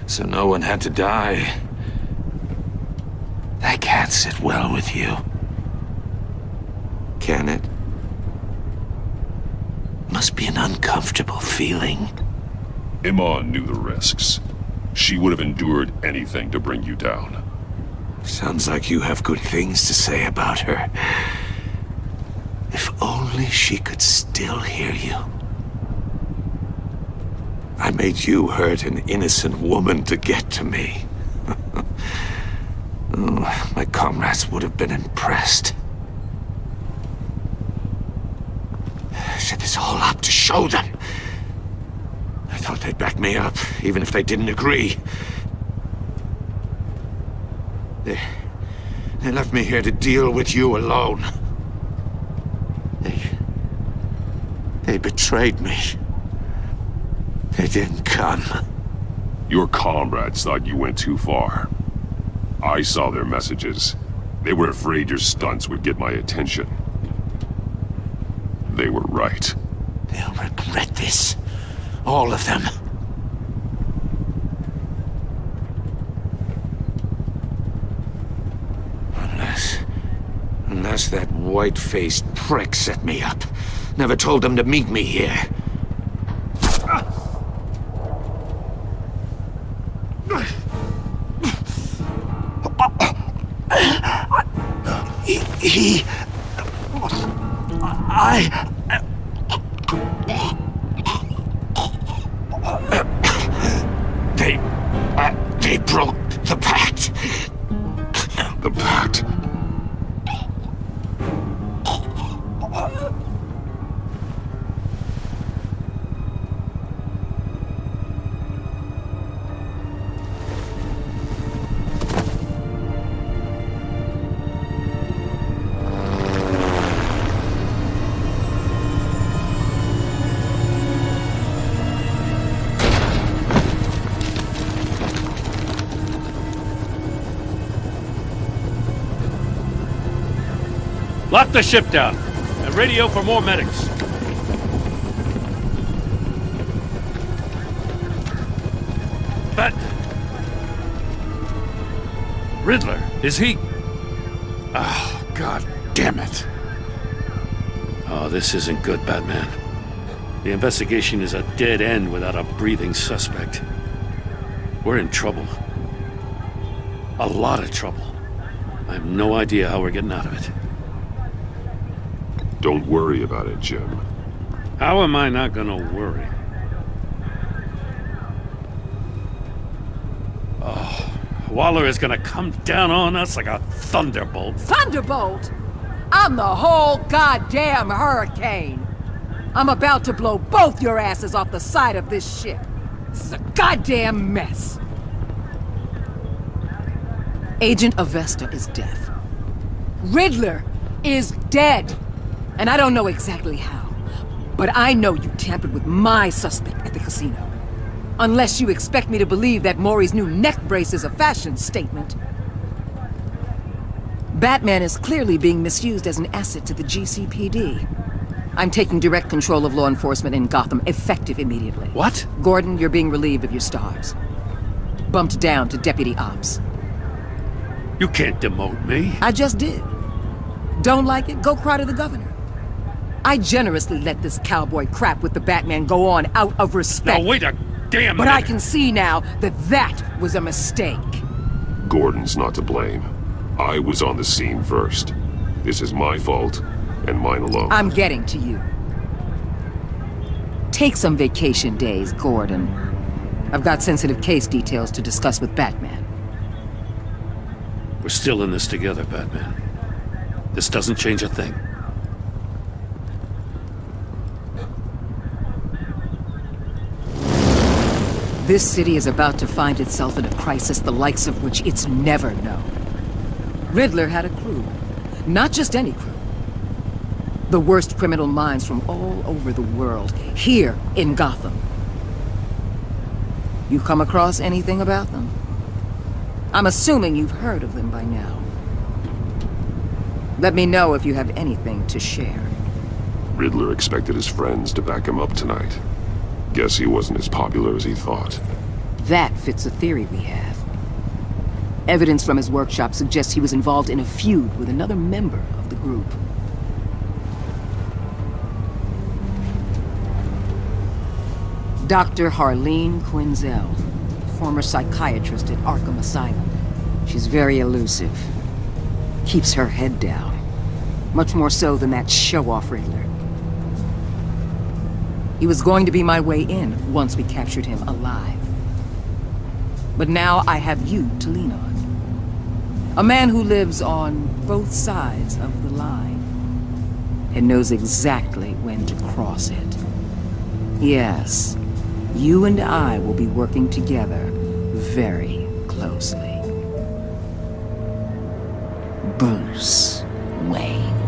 so no one had to die. That can't sit well with you. Can it? Must be an uncomfortable feeling. Iman knew the risks. She would have endured anything to bring you down. Sounds like you have good things to say about her. If only she could still hear you. I made you hurt an innocent woman to get to me. Oh, my comrades would have been impressed. Set this all up to show them. I thought they'd back me up, even if they didn't agree. They left me here to deal with you alone. They betrayed me. They didn't come. Your comrades thought you went too far. I saw their messages. They were afraid your stunts would get my attention. They were right. They'll regret this. All of them. Unless that white-faced prick set me up. Never told them to meet me here. They broke the pact. The pact? Lock the ship down, and radio for more medics. But... Riddler, is he... Oh, God damn it. Oh, this isn't good, Batman. The investigation is a dead end without a breathing suspect. We're in trouble. A lot of trouble. I have no idea how we're getting out of it. Don't worry about it, Jim. How am I not gonna worry? Oh, Waller is gonna come down on us like a thunderbolt. Thunderbolt? I'm the whole goddamn hurricane. I'm about to blow both your asses off the side of this ship. This is a goddamn mess. Agent Avesta is dead. Riddler is dead. And I don't know exactly how, but I know you tampered with my suspect at the casino. Unless you expect me to believe that Maury's new neck brace is a fashion statement. Batman is clearly being misused as an asset to the GCPD. I'm taking direct control of law enforcement in Gotham, effective immediately. What? Gordon, you're being relieved of your stars. Bumped down to Deputy Ops. You can't demote me. I just did. Don't like it? Go cry to the governor. I generously let this cowboy crap with the Batman go on out of respect. Now wait a damn minute. But I can see now that that was a mistake. Gordon's not to blame. I was on the scene first. This is my fault, and mine alone. I'm getting to you. Take some vacation days, Gordon. I've got sensitive case details to discuss with Batman. We're still in this together, Batman. This doesn't change a thing. This city is about to find itself in a crisis the likes of which it's never known. Riddler had a crew. Not just any crew. The worst criminal minds from all over the world, here in Gotham. You come across anything about them? I'm assuming you've heard of them by now. Let me know if you have anything to share. Riddler expected his friends to back him up tonight. Guess he wasn't as popular as he thought. That fits a theory we have. Evidence from his workshop suggests he was involved in a feud with another member of the group. Dr. Harleen Quinzel, former psychiatrist at Arkham Asylum. She's very elusive. Keeps her head down. Much more so than that show-off Riddler. He was going to be my way in once we captured him alive. But now I have you to lean on. A man who lives on both sides of the line and knows exactly when to cross it. Yes, you and I will be working together very closely. Bruce Wayne.